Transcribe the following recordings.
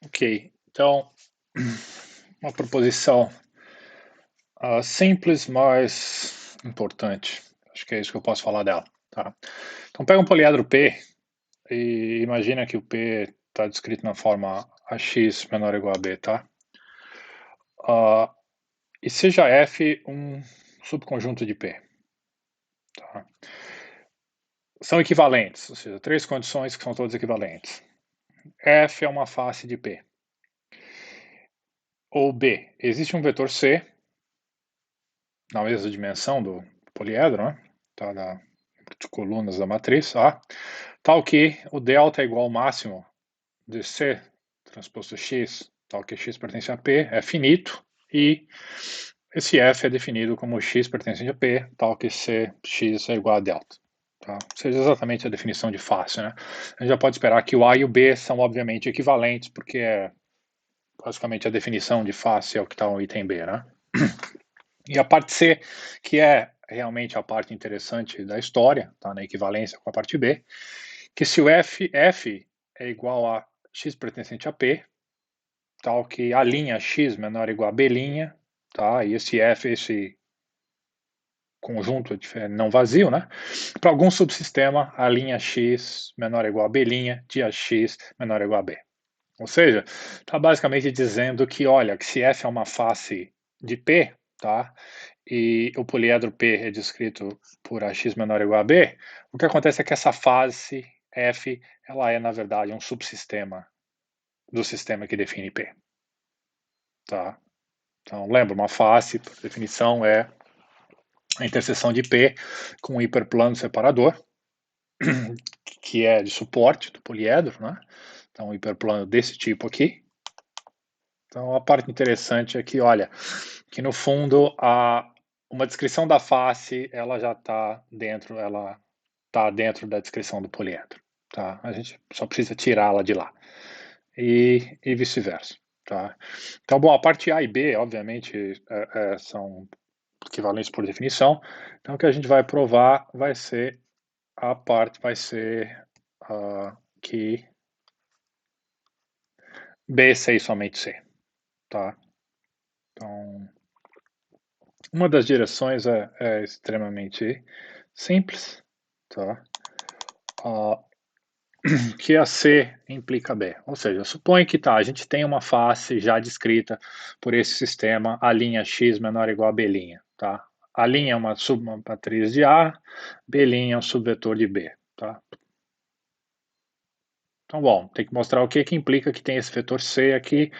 Ok, então, uma proposição simples, mas importante. Acho que é isso que eu posso falar dela. Tá? Então, pega um poliedro P e imagina que o P está descrito na forma AX menor ou igual a B, tá? Ah, e seja F um subconjunto de P. Tá? São equivalentes, ou seja, três condições que são todas equivalentes. F é uma face de P. Ou B, existe um vetor C na mesma dimensão do poliedro, né? Tá, de colunas da matriz A, tal que o delta é igual ao máximo de C transposto x, tal que x pertence a P, é finito, e esse F é definido como x pertencente a P, tal que Cx é igual a delta. Tá? Ou seja, exatamente a definição de face. Né? A gente já pode esperar que o A e o B são obviamente equivalentes, porque é basicamente a definição de face é o que está no item B. Né? E a parte C, que é realmente a parte interessante da história, tá, na equivalência com a parte B, que se o F é igual a x pertencente a P, tal que a linha x menor ou igual a B', tá, e esse F, esse conjunto não vazio, né, para algum subsistema, a linha x menor ou igual a B' de AX menor ou igual a B. Ou seja, está basicamente dizendo que, olha, que se F é uma face de P, tá, e o poliedro P é descrito por AX menor ou igual a B, o que acontece é que essa face F, ela é, na verdade, um subsistema do sistema que define P. Tá? Então, lembra, uma face, por definição, é a interseção de P com um hiperplano separador, que é de suporte do poliedro, né? Então, um hiperplano desse tipo aqui. Então, a parte interessante é que, olha, que no fundo, uma descrição da face, ela já está dentro, ela está dentro da descrição do poliedro, tá? A gente só precisa tirá-la de lá. E vice-versa, tá? Então, bom, a parte A e B, obviamente, são equivalentes por definição. Então, o que a gente vai provar vai ser que B, C e somente C, tá? Então, uma das direções é extremamente simples, tá? Que a C implica B. Ou seja, supõe que a gente tem uma face já descrita por esse sistema, a linha x menor ou igual a B'. Tá? A linha é uma submatriz de A, B' é um subvetor de B. Tá? Então, bom, tem que mostrar o que implica que tem esse vetor C aqui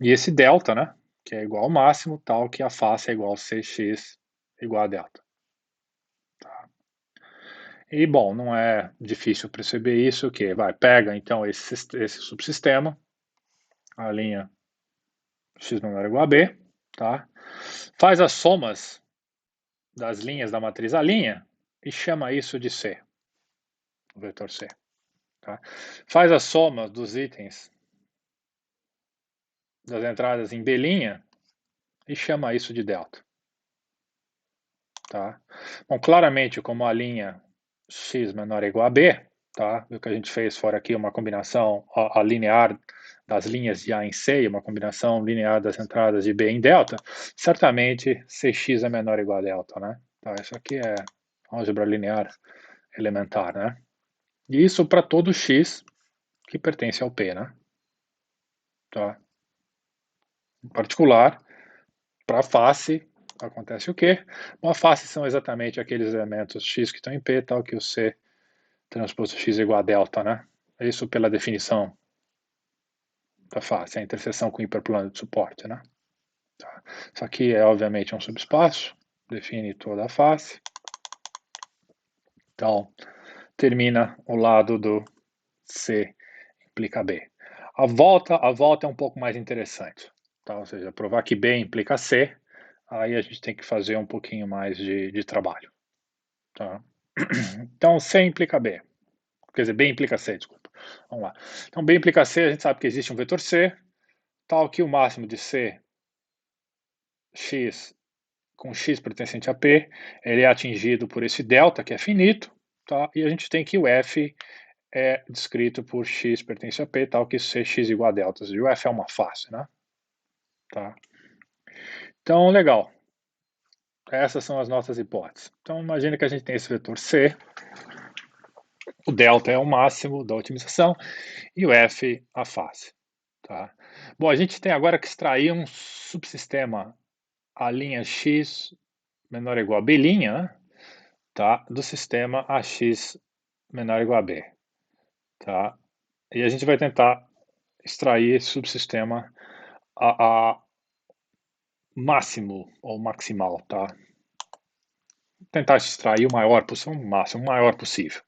e esse delta, né? Que é igual ao máximo, tal que a face é igual a Cx igual a delta. Tá? E, bom, não é difícil perceber isso, que pega então esse subsistema, a linha x menor ou igual a b, tá? Faz as somas das linhas da matriz A' e chama isso de C, o vetor C. Tá? Faz a soma dos itens das entradas em B' e chama isso de delta. Tá? Bom, claramente, como a linha x menor ou igual a b, tá? O que a gente fez fora aqui uma combinação a linear das linhas de A em C e uma combinação linear das entradas de B em delta, certamente Cx é menor ou igual a delta, né? Tá, isso aqui é álgebra linear elementar, né? E isso para todo x que pertence ao P, né? Tá? Em particular, para a face, acontece o quê? Uma face são exatamente aqueles elementos x que estão em P, tal que o C transposto x é igual a delta, né? Isso pela definição da face, a interseção com o hiperplano de suporte, né? Tá. Isso aqui é, obviamente, um subespaço, define toda a face. Então, termina o lado do C implica B. A volta é um pouco mais interessante, tá? Ou seja, provar que B implica C, aí a gente tem que fazer um pouquinho mais de trabalho, tá? Então, C implica B. Quer dizer, B implica C, desculpa. Vamos lá. Então, B implica C, a gente sabe que existe um vetor C, tal que o máximo de C, x, com x pertencente a P, ele é atingido por esse delta, que é finito, tá? E a gente tem que o F é descrito por x pertence a p, tal que C x igual a delta. E o F é uma face, né? Tá? Então, legal. Essas são as nossas hipóteses. Então, imagina que a gente tem esse vetor C, o delta é o máximo da otimização e o F a face. Tá? Bom, a gente tem agora que extrair um subsistema a linha x menor ou igual a b', né? Tá? Do sistema AX menor ou igual a b. Tá? E a gente vai tentar extrair esse subsistema a máximo ou maximal, tá? Tentar extrair o maior possível, o máximo, o maior possível.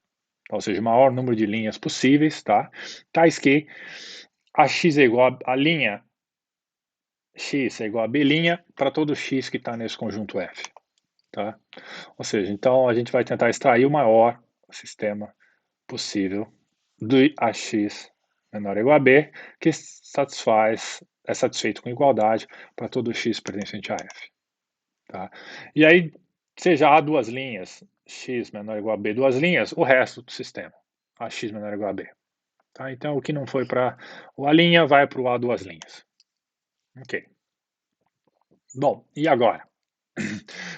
Ou seja, o maior número de linhas possíveis, tá? Tais que a x é igual a linha x é igual a b' para todo x que está nesse conjunto F, tá? Ou seja, então a gente vai tentar extrair o maior sistema possível do AX menor ou igual a B, que é satisfeito com igualdade para todo x pertencente a F. Tá? E aí, seja A duas linhas, x menor ou igual a B duas linhas, o resto do sistema, AX menor ou igual a B. Tá? Então, o que não foi para o A' vai para o A duas linhas. Ok. Bom, e agora?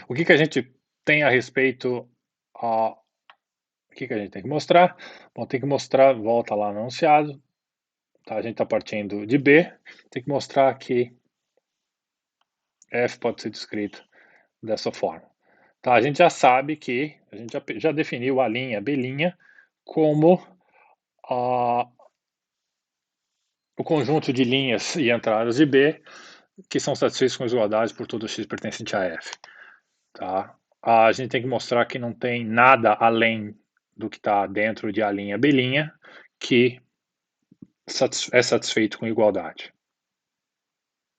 O que a gente tem a respeito a... O que a gente tem que mostrar? Bom, tem que mostrar, volta lá no enunciado, tá? A gente está partindo de B, tem que mostrar que F pode ser descrito dessa forma. Tá? A gente já sabe que, a gente já definiu A', B' como o conjunto de linhas e entradas de B que são satisfeitos com desigualdades por todo x pertencente a F. Tá? A gente tem que mostrar que não tem nada além do que está dentro de A', B' que é satisfeito com igualdade.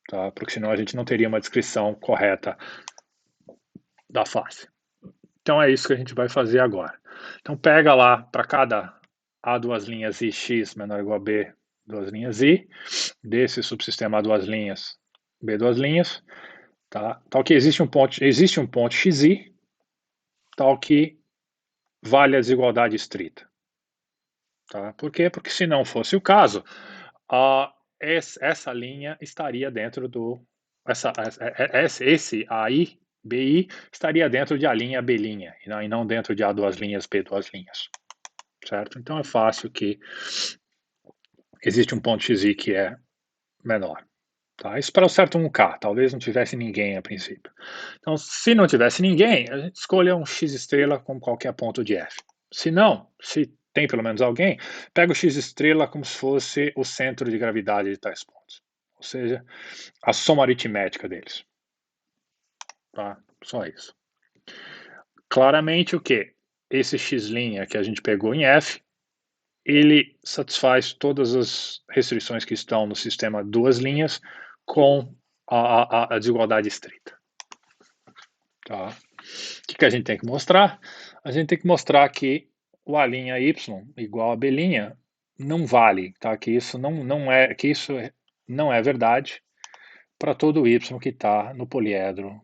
Tá? Porque senão a gente não teria uma descrição correta da face. Então é isso que a gente vai fazer agora. Então pega lá para cada A duas linhas e x menor ou igual a B duas linhas i, desse subsistema A duas linhas, B duas linhas, tá? Tal que existe um ponto xi, tal que vale a desigualdade estrita. Tá? Por quê? Porque se não fosse o caso, essa linha estaria dentro do... Esse AI, BI, estaria dentro de A', B', e não dentro de A duas linhas, B duas linhas. Certo? Então é fácil que existe um ponto xi que é menor. Tá? Isso para o certo 1K, talvez não tivesse ninguém a princípio. Então, se não tivesse ninguém, a gente escolhe um x estrela como qualquer ponto de F. Se não, se tem pelo menos alguém, pega o x estrela como se fosse o centro de gravidade de tais pontos. Ou seja, a soma aritmética deles. Tá? Só isso. Claramente o que? Esse x' que a gente pegou em F, ele satisfaz todas as restrições que estão no sistema duas linhas com a desigualdade estrita. Tá? O que a gente tem que mostrar? A gente tem que mostrar que o A' y igual a B' não vale, tá? Que isso não é verdade para todo y que está no poliedro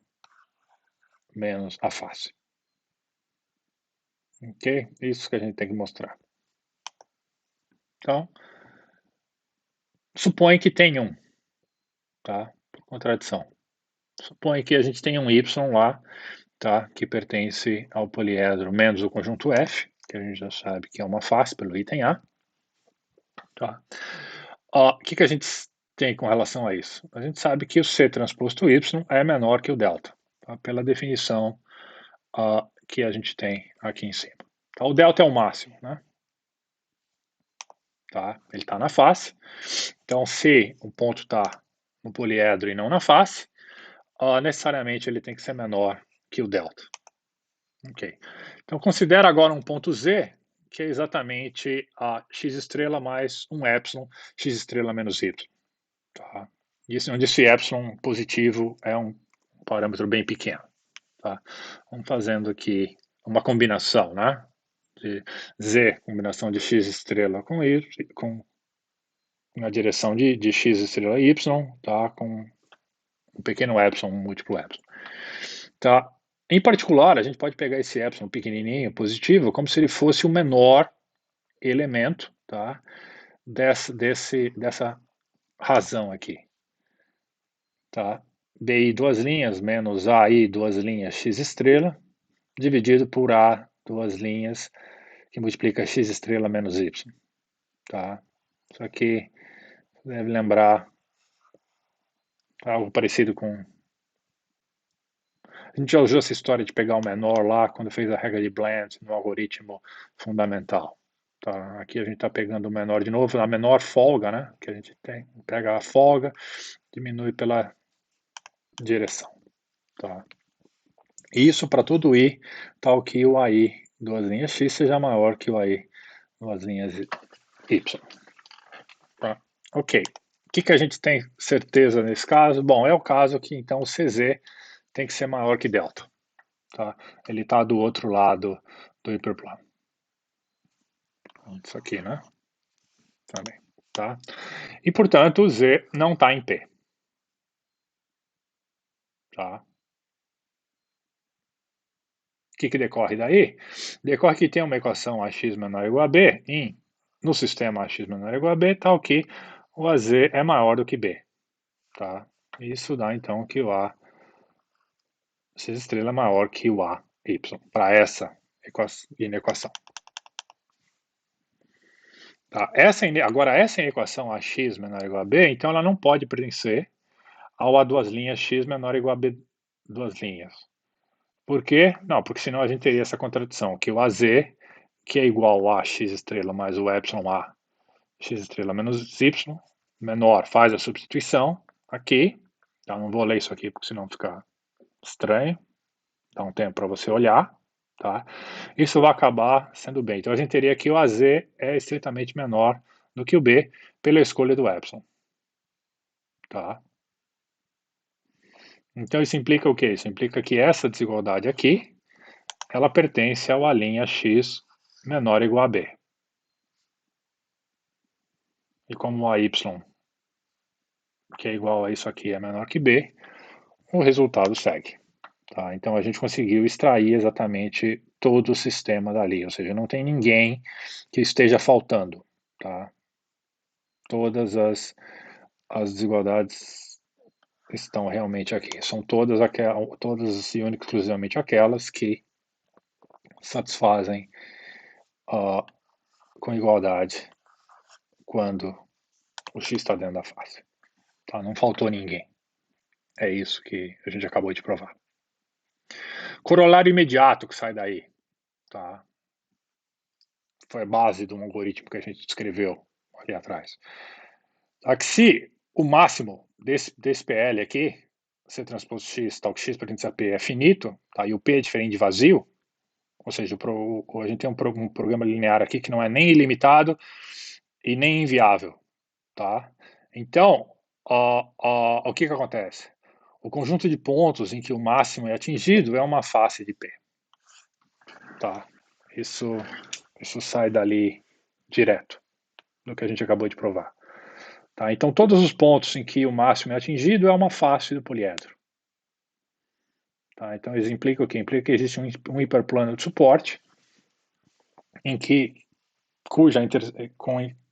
menos a face. Ok? Isso que a gente tem que mostrar. Então, supõe que tem um, tá? Por contradição. Supõe que a gente tem um y lá, tá? Que pertence ao poliedro menos o conjunto F, que a gente já sabe que é uma face pelo item A. Tá? O que a gente tem com relação a isso? A gente sabe que o C transposto Y é menor que o delta, tá? Pela definição que a gente tem aqui em cima. Então, o delta é o máximo, né? Tá? Ele está na face. Então, se o ponto está no poliedro e não na face, necessariamente ele tem que ser menor que o delta. Ok. Então, considera agora um ponto Z, que é exatamente a x estrela mais um epsilon, x estrela menos y. Tá? Onde esse epsilon positivo é um parâmetro bem pequeno. Tá? Vamos fazendo aqui uma combinação, né? De Z, combinação de x estrela com y, na direção de x estrela y, tá? Com um pequeno epsilon, um múltiplo epsilon. Tá? Em particular, a gente pode pegar esse epsilon pequenininho, positivo, como se ele fosse o menor elemento, tá? Dessa razão aqui, tá? BI duas linhas menos AI duas linhas x estrela, dividido por A duas linhas, que multiplica x estrela menos y, tá? Isso aqui deve lembrar algo parecido com... A gente já usou essa história de pegar o menor lá, quando fez a regra de Bland no algoritmo fundamental. Tá? Aqui a gente está pegando o menor de novo, a menor folga, né? Que a gente tem. Pega a folga, diminui pela direção. Tá? Isso para todo i, tal que o AI duas linhas x seja maior que o AI duas linhas y. Tá? Ok. O que a gente tem certeza nesse caso? Bom, é o caso que então o CZ tem que ser maior que delta. Tá? Ele está do outro lado do hiperplano. Isso aqui, né? Também. Tá? E, portanto, o Z não está em P. Tá? O que decorre daí? Decorre que tem uma equação AX menor ou igual a B no sistema AX menor ou igual a B, tal que o AZ é maior do que B. Tá? Isso dá, então, que o A X estrela é maior que o AY, para essa inequação. Tá? Agora, essa equação AX menor ou igual a B, então ela não pode pertencer ao A duas linhas X menor ou igual a B duas linhas. Por quê? Não, porque senão a gente teria essa contradição, que o AZ, que é igual a x estrela mais o epsilon A x estrela menos y, menor, faz a substituição aqui. Tá? Não vou ler isso aqui, porque senão fica estranho. Dá um tempo para você olhar. Tá? Isso vai acabar sendo B. Então a gente teria que o AZ é estritamente menor do que o B pela escolha do epsilon. Tá? Então isso implica o quê? Isso implica que essa desigualdade aqui, ela pertence ao A' x menor ou igual a B. E como a y, que é igual a isso aqui, é menor que B, o resultado segue. Tá? Então a gente conseguiu extrair exatamente todo o sistema dali, ou seja, não tem ninguém que esteja faltando. Tá? Todas as desigualdades estão realmente aqui. São todas e únicas exclusivamente aquelas que satisfazem com igualdade quando o x está dentro da face. Tá? Não faltou ninguém. É isso que a gente acabou de provar. Corolário imediato que sai daí. Tá? Foi a base de um algoritmo que a gente descreveu ali atrás. Tá? Que se o máximo desse PL aqui, C transposto X, tal que X pertence a P, é finito, tá? E o P é diferente de vazio, ou seja, a gente tem um programa linear aqui que não é nem ilimitado e nem inviável. Tá? Então, o que acontece? O conjunto de pontos em que o máximo é atingido é uma face de P. Tá? Isso sai dali direto, do que a gente acabou de provar. Tá? Então, todos os pontos em que o máximo é atingido é uma face do poliedro. Tá? Então, isso implica o quê? Implica que existe um hiperplano de suporte em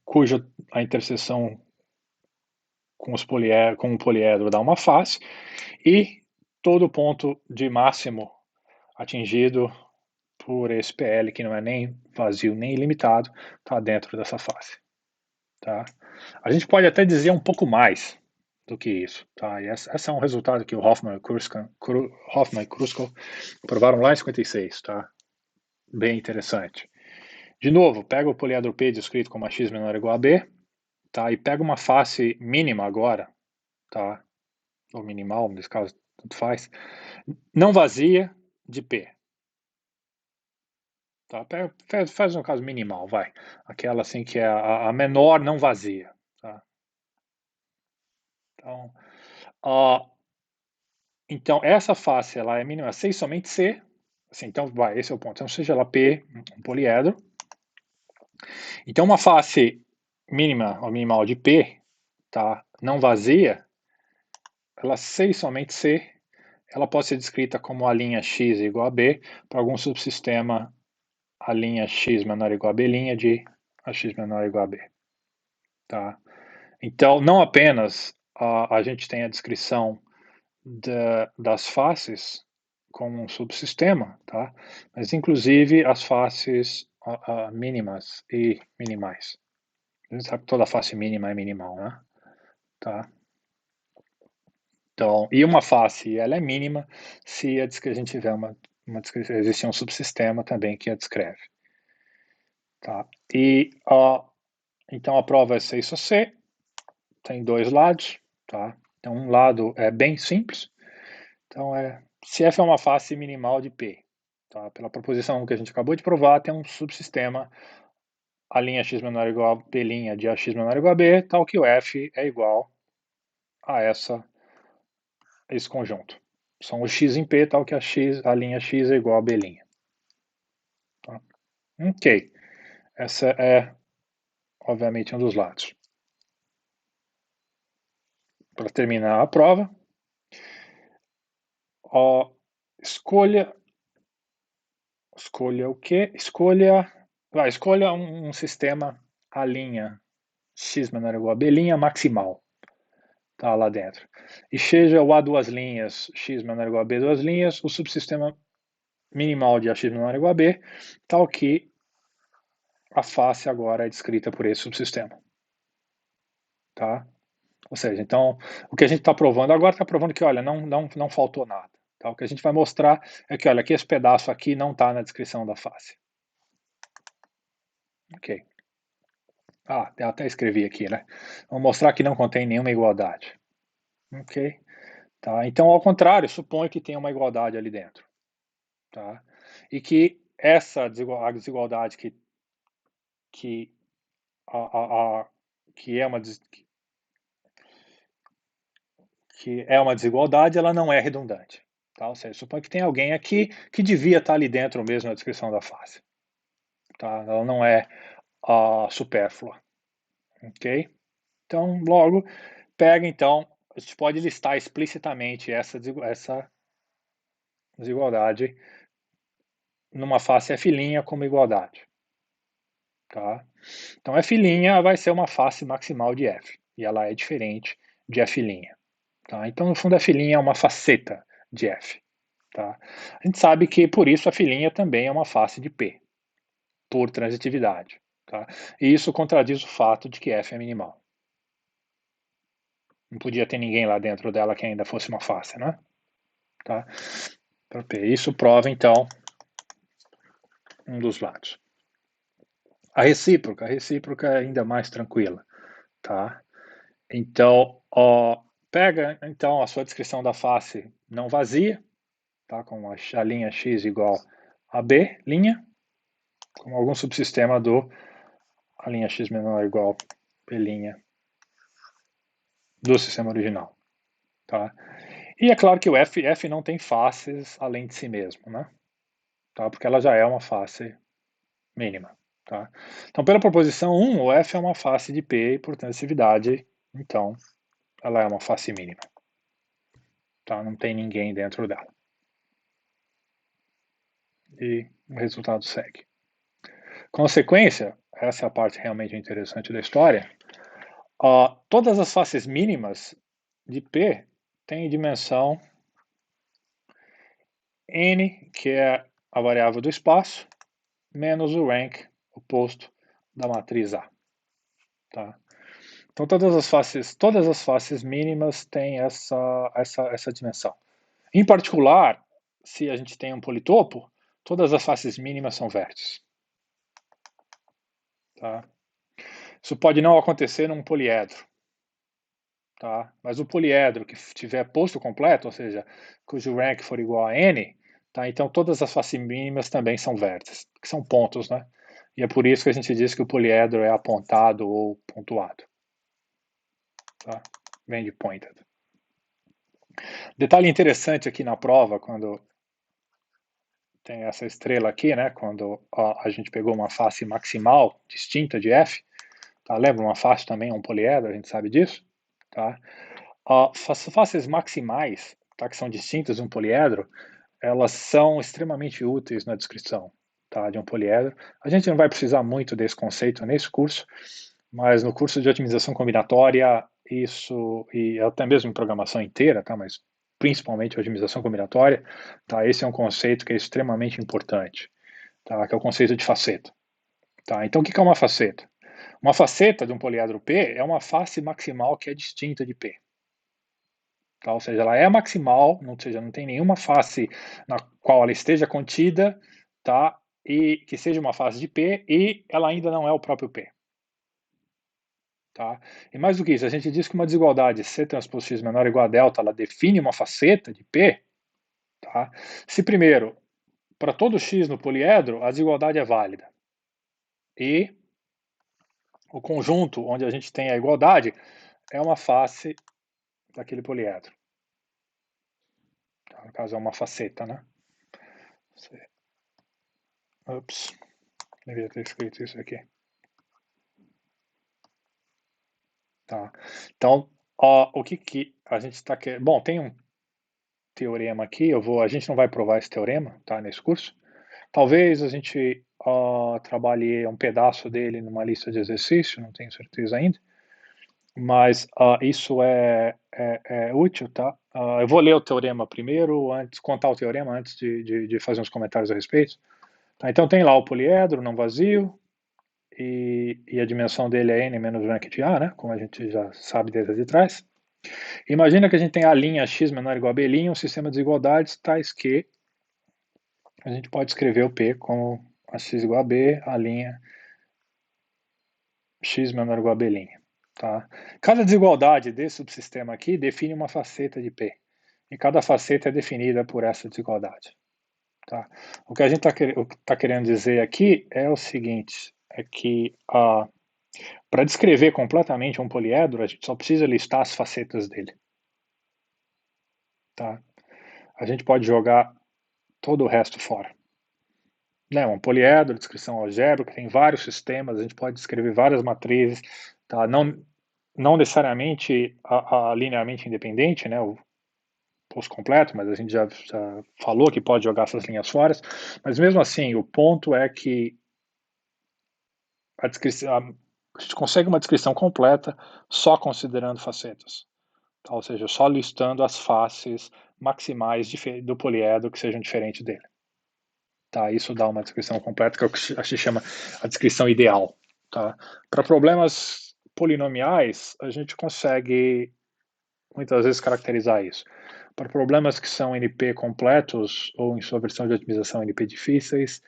cuja a interseção com o poliedro dá uma face e todo ponto de máximo atingido por esse PL, que não é nem vazio nem ilimitado, está dentro dessa face. Tá? A gente pode até dizer um pouco mais do que isso. Tá? E esse é um resultado que o Hoffman e Kruskal provaram lá em 56. Tá? Bem interessante. De novo, pega o poliedro P descrito como x menor ou igual a B, tá? E pega uma face mínima agora, tá? Ou minimal, nesse caso, tanto faz, não vazia de P. Tá? Faz um caso minimal, vai. Aquela assim que é a menor não vazia. Tá? Então, essa face ela é mínima C e somente C. Assim, então, esse é o ponto. Então, seja ela P, um poliedro. Então, uma face mínima ou minimal de P, tá? Não vazia, ela C e somente C, ela pode ser descrita como a linha x igual a B para algum subsistema, a linha x menor ou igual a B' de a x menor ou igual a b, tá? Então, não apenas a gente tem a descrição das faces como um subsistema, tá? Mas inclusive as faces mínimas e minimais. A gente sabe que toda face mínima é minimal, né? Tá? Então, e uma face, ela é mínima se a gente tiver uma descrição, existe um subsistema também que a descreve. Tá? E, então, a prova é C isso C, tem dois lados, tá? Então, um lado é bem simples, então se F é uma face minimal de P, tá? Pela proposição que a gente acabou de provar, tem um subsistema, a linha x menor ou igual a B' de AX menor ou igual a B, tal que o F é igual a esse conjunto. São os x em P, tal que a linha x é igual a B'. Tá? Ok. Essa é, obviamente, um dos lados. Para terminar a prova, escolha o quê? Escolha um sistema a linha x menor ou igual a b' maximal, tá lá dentro. E seja o a duas linhas, x menor ou igual a b duas linhas, o subsistema minimal de ax menor ou igual a b, tal que a face agora é descrita por esse subsistema. Tá? Ou seja, então, o que a gente está provando agora está provando que, olha, não faltou nada. Tá? O que a gente vai mostrar é que, olha, aqui esse pedaço aqui não está na descrição da face. Ok. Eu até escrevi aqui, né? Vamos mostrar que não contém nenhuma igualdade. Ok. Tá? Então, ao contrário, suponho que tem uma igualdade ali dentro. Tá? E que essa desigualdade que, que é uma desigualdade, ela não é redundante. Tá? Ou seja, suponho que tem alguém aqui que devia estar ali dentro mesmo na descrição da face. Tá? Ela não é supérflua. Ok? Então, logo, pega então, a gente pode listar explicitamente essa desigualdade numa face F' como igualdade. Tá? Então, F' vai ser uma face maximal de F, e ela é diferente de F'. Tá? Então, no fundo, F' é uma faceta de F. Tá? A gente sabe que, por isso, F' também é uma face de P, por transitividade. Tá? E isso contradiz o fato de que F é minimal. Não podia ter ninguém lá dentro dela que ainda fosse uma face, né? Tá? Isso prova, então, um dos lados. A recíproca é ainda mais tranquila. Tá? Então, pega então a sua descrição da face não vazia, tá? Com a linha x igual a b', com algum subsistema a linha x menor ou igual a b' do sistema original. Tá? E é claro que o F não tem faces além de si mesmo, né? Tá? Porque ela já é uma face mínima. Tá? Então, pela proposição 1, o F é uma face de P e, portanto, atividade, então, ela é uma face mínima. Tá? Não tem ninguém dentro dela. E o resultado segue. Consequência, essa é a parte realmente interessante da história, todas as faces mínimas de P têm dimensão n, que é a variável do espaço, menos o rank, o posto da matriz A. Tá? Então todas as faces mínimas têm essa dimensão. Em particular, se a gente tem um politopo, todas as faces mínimas são vértices. Tá? Isso pode não acontecer num poliedro. Tá? Mas o poliedro que tiver posto completo, ou seja, cujo rank for igual a n, tá? Então todas as faces mínimas também são vértices, que são pontos, né? E é por isso que a gente diz que o poliedro é apontado ou pontuado. Tá? Vem de pointed. Detalhe interessante aqui na prova, quando tem essa estrela aqui, né? Quando a gente pegou uma face maximal distinta de F, tá? Lembra uma face também é um poliedro, a gente sabe disso, tá? Faces maximais, tá? Que são distintas de um poliedro, elas são extremamente úteis na descrição. tá, de um poliedro. A gente não vai precisar muito desse conceito nesse curso, mas no curso de otimização combinatória, isso, e até mesmo em programação inteira, tá, mas principalmente otimização combinatória, tá, esse é um conceito que é extremamente importante, tá, que é o conceito de faceta. Tá, então o que é uma faceta? Uma faceta de um poliedro P é uma face maximal que é distinta de P. Tá? Ou seja, ela é maximal, ou seja, não tem nenhuma face na qual ela esteja contida, tá? E que seja uma face de P, e ela ainda não é o próprio P. Tá? E mais do que isso, a gente diz que uma desigualdade C transpôs X menor ou igual a delta, ela define uma faceta de P, tá? Se primeiro, para todo X no poliedro, a desigualdade é válida. E o conjunto onde a gente tem a igualdade é uma face daquele poliedro. Tá? No caso, é uma faceta, né? Ups, devia ter escrito isso aqui. Tá. Então, o que a gente está querendo... Bom, tem um teorema aqui, a gente não vai provar esse teorema, tá, nesse curso. Talvez a gente trabalhe um pedaço dele numa lista de exercício, não tenho certeza ainda, mas isso é útil, tá? Eu vou ler o teorema primeiro, contar o teorema antes de fazer uns comentários a respeito. Tá, então tem lá o poliedro não vazio, e a dimensão dele é n menos rank de A, né? Como a gente já sabe desde de trás. Imagina que a gente tem a linha x menor ou igual a b', um sistema de desigualdades tais que a gente pode escrever o P como a x igual a b, a linha x menor ou igual a b'. Tá? Cada desigualdade desse subsistema aqui define uma faceta de P. E cada faceta é definida por essa desigualdade. Tá? O que a gente está querendo dizer aqui é o seguinte, é que para descrever completamente um poliedro, a gente só precisa listar as facetas dele. Tá? A gente pode jogar todo o resto fora. Né, um poliedro, descrição algébrica, tem vários sistemas, a gente pode descrever várias matrizes, tá? Não necessariamente linearmente independente, né, o posto completo, mas a gente já falou que pode jogar essas linhas fora, mas mesmo assim, o ponto é que a gente consegue uma descrição completa só considerando facetas, tá? Ou seja, só listando as faces maximais do poliedro que sejam diferentes dele. Tá? Isso dá uma descrição completa, que é o que a gente chama a descrição ideal. Tá? Para problemas polinomiais, a gente consegue muitas vezes caracterizar isso. Para problemas que são NP completos, ou em sua versão de otimização NP difíceis,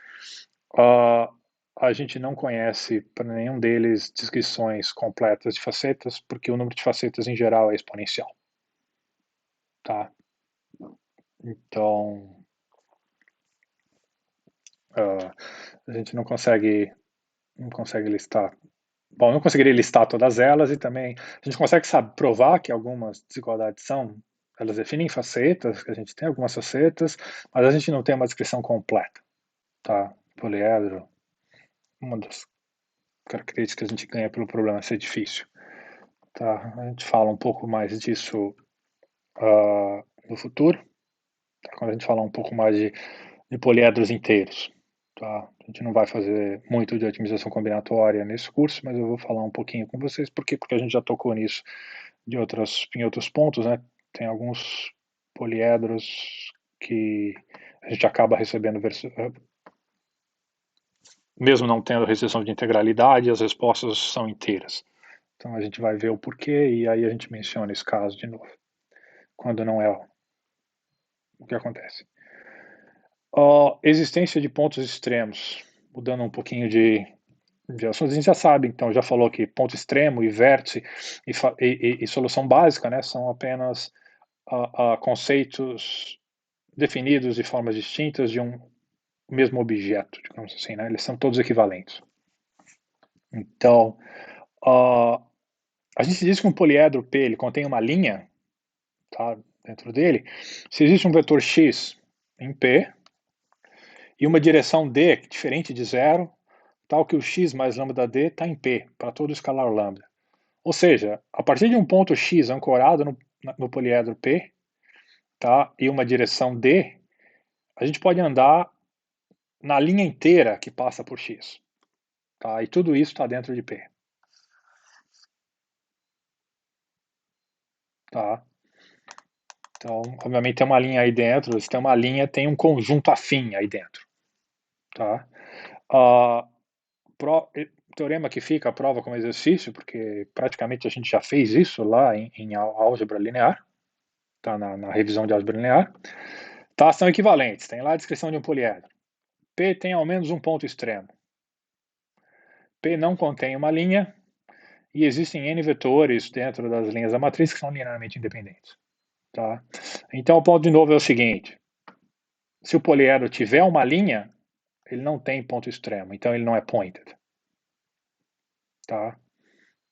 a gente não conhece para nenhum deles descrições completas de facetas, porque o número de facetas em geral é exponencial. Tá? Então, a gente não consegue listar. Bom, não conseguiria listar todas elas, e também a gente consegue provar que algumas desigualdades elas definem facetas, que a gente tem algumas facetas, mas a gente não tem uma descrição completa. Tá? Poliedro, uma das características que a gente ganha pelo problema ser difícil. Tá? A gente fala um pouco mais disso no futuro, tá? Quando a gente falar um pouco mais de poliedros inteiros. Tá? A gente não vai fazer muito de otimização combinatória nesse curso, mas eu vou falar um pouquinho com vocês. Por quê? Porque a gente já tocou nisso em outros pontos, né? Tem alguns poliedros que a gente acaba recebendo, mesmo não tendo restrição de integralidade, as respostas são inteiras. Então a gente vai ver o porquê, e aí a gente menciona esse caso de novo, quando não é o que acontece. Existência de pontos extremos, mudando um pouquinho de assunto, a gente já sabe, então, já falou que ponto extremo e vértice e solução básica, né, são apenas conceitos definidos de formas distintas de um mesmo objeto, digamos assim, né, eles são todos equivalentes. Então, a gente diz que um poliedro P ele contém uma linha, tá, dentro dele, se existe um vetor x em P e uma direção d diferente de zero, tal que o x mais lambda d está em P, para todo escalar lambda. Ou seja, a partir de um ponto x ancorado no poliedro P, tá, e uma direção d, a gente pode andar na linha inteira que passa por X. Tá? E tudo isso está dentro de P. Tá? Então, obviamente tem uma linha aí dentro, se tem uma linha, tem um conjunto afim aí dentro. Tá? O teorema que fica, a prova como exercício, porque praticamente a gente já fez isso lá em álgebra linear, tá? Na revisão de álgebra linear. Tá? São equivalentes, tem lá a descrição de um poliedro. P tem ao menos um ponto extremo. P não contém uma linha, e existem N vetores dentro das linhas da matriz que são linearmente independentes. Tá? Então o ponto de novo é o seguinte: se o poliedro tiver uma linha, ele não tem ponto extremo, então ele não é pointed. Tá?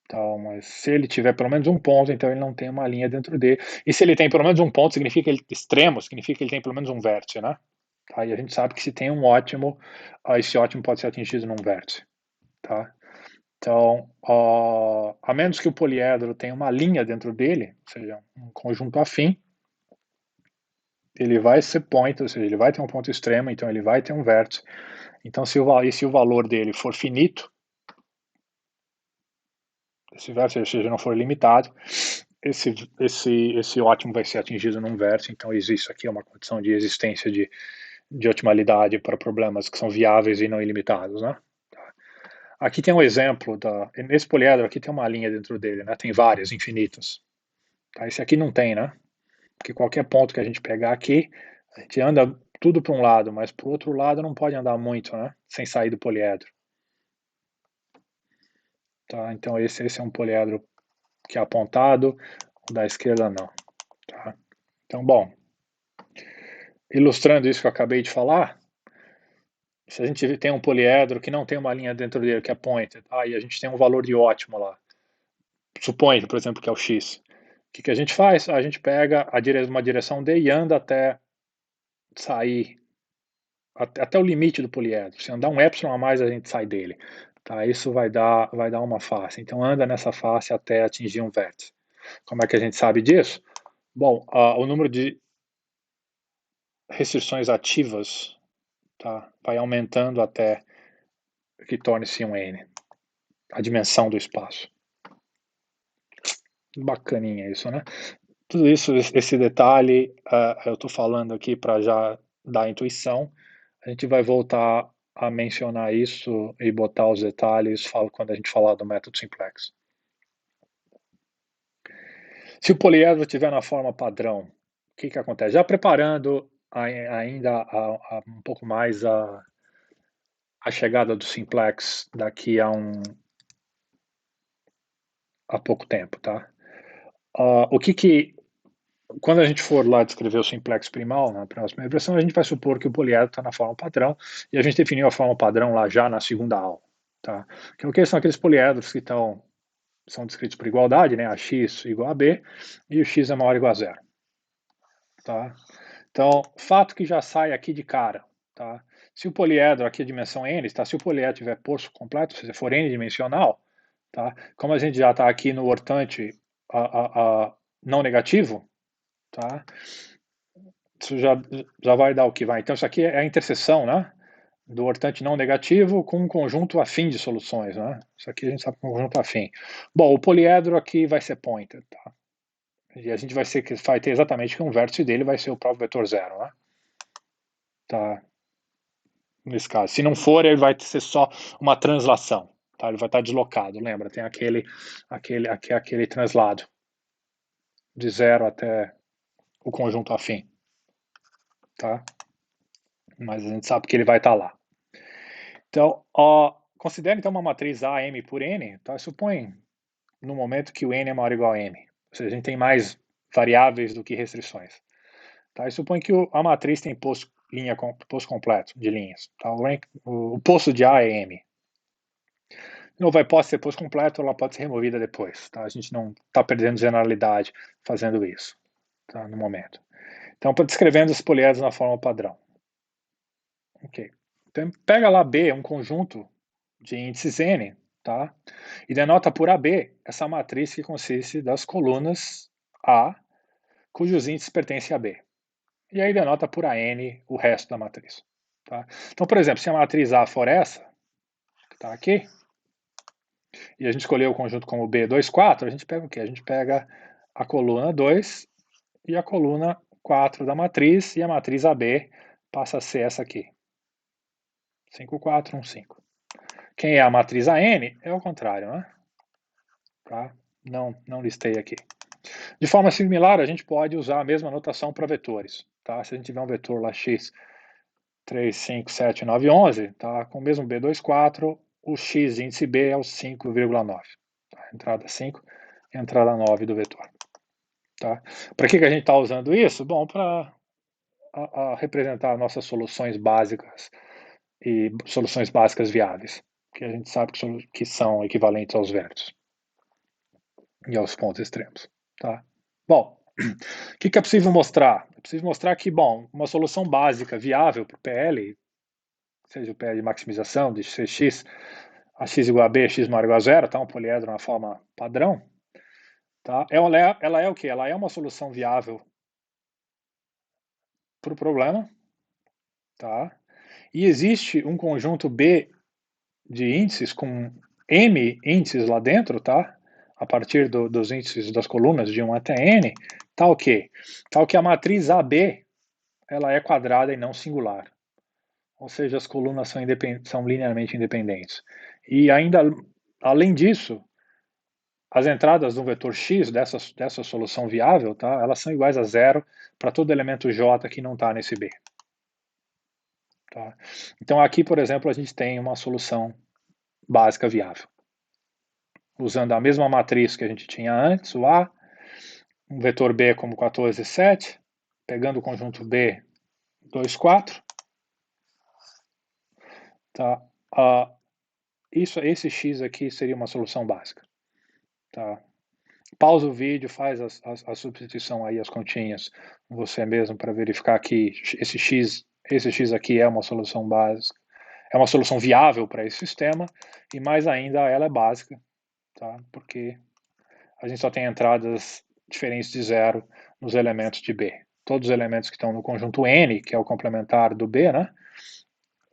Então, mas se ele tiver pelo menos um ponto, então ele não tem uma linha dentro dele. E se ele tem pelo menos um ponto, significa ele extremo, significa que ele tem pelo menos um vértice, né? Tá? E a gente sabe que se tem um ótimo, esse ótimo pode ser atingido num vértice. Tá? Então, a menos que o poliedro tenha uma linha dentro dele, ou seja, um conjunto afim, ele vai ser point, ou seja, ele vai ter um ponto extremo, então ele vai ter um vértice. Então, se o valor dele for finito, esse vértice, ou seja, não for limitado, esse ótimo vai ser atingido num vértice, então existe aqui uma condição de existência de otimalidade para problemas que são viáveis e não ilimitados, né? Aqui tem um exemplo, nesse poliedro aqui tem uma linha dentro dele, né? Tem várias, infinitas. Tá? Esse aqui não tem, né? Porque qualquer ponto que a gente pegar aqui, a gente anda tudo para um lado, mas para o outro lado não pode andar muito, né? Sem sair do poliedro. Tá? Então esse é um poliedro que é apontado, o da esquerda não. Tá? Então, bom, ilustrando isso que eu acabei de falar, se a gente tem um poliedro que não tem uma linha dentro dele, que é pointed, e a gente tem um valor de ótimo lá, suponho, por exemplo, que é o x, o que a gente faz? A gente pega uma direção D e anda até sair, até o limite do poliedro. Se andar um epsilon a mais, a gente sai dele. Tá? Isso vai dar uma face. Então anda nessa face até atingir um vértice. Como é que a gente sabe disso? Bom, o número de restrições ativas, tá, vai aumentando até que torne-se um N, a dimensão do espaço. Bacaninha isso, né? Tudo isso, esse detalhe, eu estou falando aqui para já dar intuição. A gente vai voltar a mencionar isso e botar os detalhes quando a gente falar do método simplex. Se o poliedro estiver na forma padrão, o que acontece? Já preparando ainda um pouco mais a chegada do simplex daqui a pouco tempo, tá? Quando a gente for lá descrever o simplex primal, na próxima regressão, a gente vai supor que o poliedro está na forma padrão, e a gente definiu a forma padrão lá já na segunda aula. Tá? Que são aqueles poliedros que são descritos por igualdade, né? A x igual a b, e o x é maior ou igual a zero. Tá? Então, fato que já sai aqui de cara. Tá? Se o poliedro, aqui a dimensão n, tá? Se o poliedro tiver poço completo, se for n-dimensional, tá? Como a gente já está aqui no ortante não negativo, tá? Isso já vai dar o que vai. Então, isso aqui é a interseção, né? Do ortante não negativo com um conjunto afim de soluções, né? Isso aqui a gente sabe que é um conjunto afim. Bom, o poliedro aqui vai ser pointed, tá? E a gente vai ter exatamente que um vértice dele vai ser o próprio vetor zero, né? Tá? Nesse caso. Se não for, ele vai ser só uma translação, tá? Ele vai estar deslocado, lembra? Tem aquele translado de zero até o conjunto afim, tá? Mas a gente sabe que ele vai estar lá. Então, considere então uma matriz A, M por N, tá? Supõe no momento que o N é maior ou igual a M. Ou seja, a gente tem mais variáveis do que restrições. Tá? E supõe que a matriz tem poço completo de linhas. Tá? O poço de A é M. Não pode ser poço completo, ela pode ser removida depois. Tá? A gente não está perdendo generalidade fazendo isso, tá? No momento. Então, descrevendo os poliedros na forma padrão. Ok. Então, pega lá B, um conjunto de índices N, tá? E denota por AB essa matriz que consiste das colunas A, cujos índices pertencem a B. E aí denota por AN o resto da matriz. Tá? Então, por exemplo, se a matriz A for essa, que está aqui, e a gente escolheu o conjunto como B2, 4, a gente pega o quê? A gente pega a coluna 2 e a coluna 4 da matriz, e a matriz AB passa a ser essa aqui. 5, 4, 1, 5. Quem é a matriz AN é o contrário, né? Tá? Não listei aqui. De forma similar, a gente pode usar a mesma notação para vetores. Tá? Se a gente tiver um vetor lá x 3, 5, 7, 9, 11, tá? Com o mesmo B2, 4, o x de índice B é o 5,9. Tá? Entrada 5 e entrada 9 do vetor. Tá? Para que a gente está usando isso? Bom, para representar nossas soluções básicas e soluções básicas viáveis, que a gente sabe que são equivalentes aos vértices e aos pontos extremos. Tá? Bom, o que é possível mostrar? É possível mostrar que, bom, uma solução básica viável para o PL, seja o PL de maximização de Cx, a x igual a b, x maior ou igual a zero, tá? Um poliedro na forma padrão, tá? Ela é o quê? Ela é uma solução viável para o problema, tá? E existe um conjunto B de índices com M índices lá dentro, tá? A partir dos índices das colunas de 1 até N, tal que a matriz AB ela é quadrada e não singular. Ou seja, as colunas são linearmente independentes. E ainda, além disso, as entradas do vetor x dessa solução viável, tá? Elas são iguais a zero para todo elemento j que não está nesse B. Tá? Então aqui, por exemplo, a gente tem uma solução básica viável. Usando a mesma matriz que a gente tinha antes, o A, um vetor B como 14, 7, pegando o conjunto B, 2, 4. Tá? Esse x aqui seria uma solução básica. Tá? Pausa o vídeo, faz a substituição aí, as continhas, você mesmo, para verificar que esse x aqui é uma solução básica, é uma solução viável para esse sistema, e mais ainda, ela é básica, tá? Porque a gente só tem entradas diferentes de zero nos elementos de B. Todos os elementos que estão no conjunto N, que é o complementar do B, né,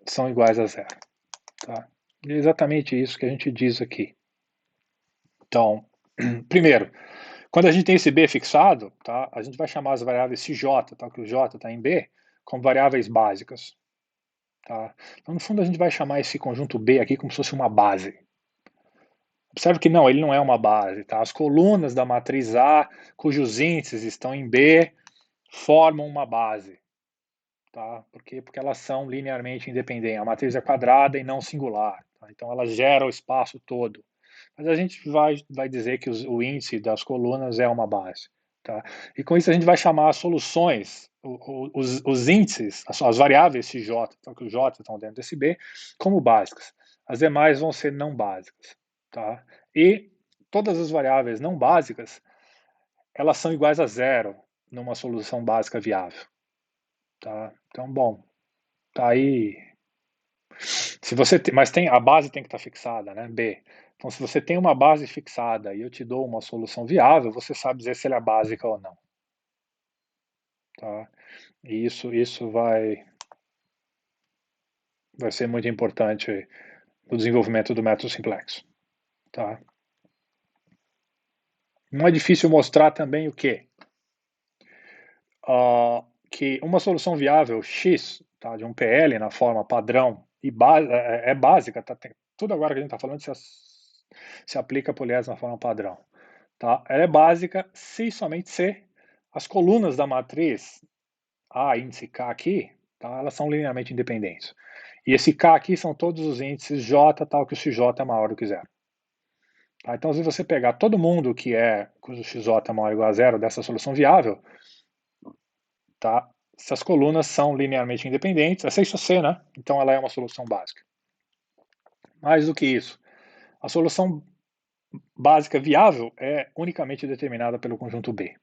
são iguais a zero. Tá? E é exatamente isso que a gente diz aqui. Então, primeiro, quando a gente tem esse B fixado, tá, a gente vai chamar as variáveis CJ, tá, que o J está em B, como variáveis básicas. Tá? Então, no fundo, a gente vai chamar esse conjunto B aqui como se fosse uma base. Observe que não, ele não é uma base. Tá? As colunas da matriz A, cujos índices estão em B, formam uma base. Tá? Por quê? Porque elas são linearmente independentes. A matriz é quadrada e não singular. Tá? Então, ela gera o espaço todo. Mas a gente vai dizer que o índice das colunas é uma base. Tá? E com isso a gente vai chamar as soluções, os índices, as variáveis CJ, então, que o J estão dentro desse B, como básicas. As demais vão ser não básicas. Tá? E todas as variáveis não básicas, elas são iguais a zero numa solução básica viável. Tá? Então, bom, tá aí. Se você mas a base tem que estar fixada, né? B. Então, se você tem uma base fixada e eu te dou uma solução viável, você sabe dizer se ela é básica ou não. Tá? E isso vai ser muito importante no desenvolvimento do método simplex. Tá? Não é difícil mostrar também o quê? Que uma solução viável X, tá, de um PL na forma padrão e é básica, tá, tudo agora que a gente está falando se aplica a poliédros na forma padrão. Tá? Ela é básica se e somente se as colunas da matriz A, índice K aqui, tá, elas são linearmente independentes. E esse K aqui são todos os índices J, tal que o XJ é maior do que zero. Tá? Então, se você pegar todo mundo cujo XJ é maior ou igual a zero dessa solução viável, tá? Se as colunas são linearmente independentes, essa é isso C, né? Então ela é uma solução básica. Mais do que isso, a solução básica viável é unicamente determinada pelo conjunto B.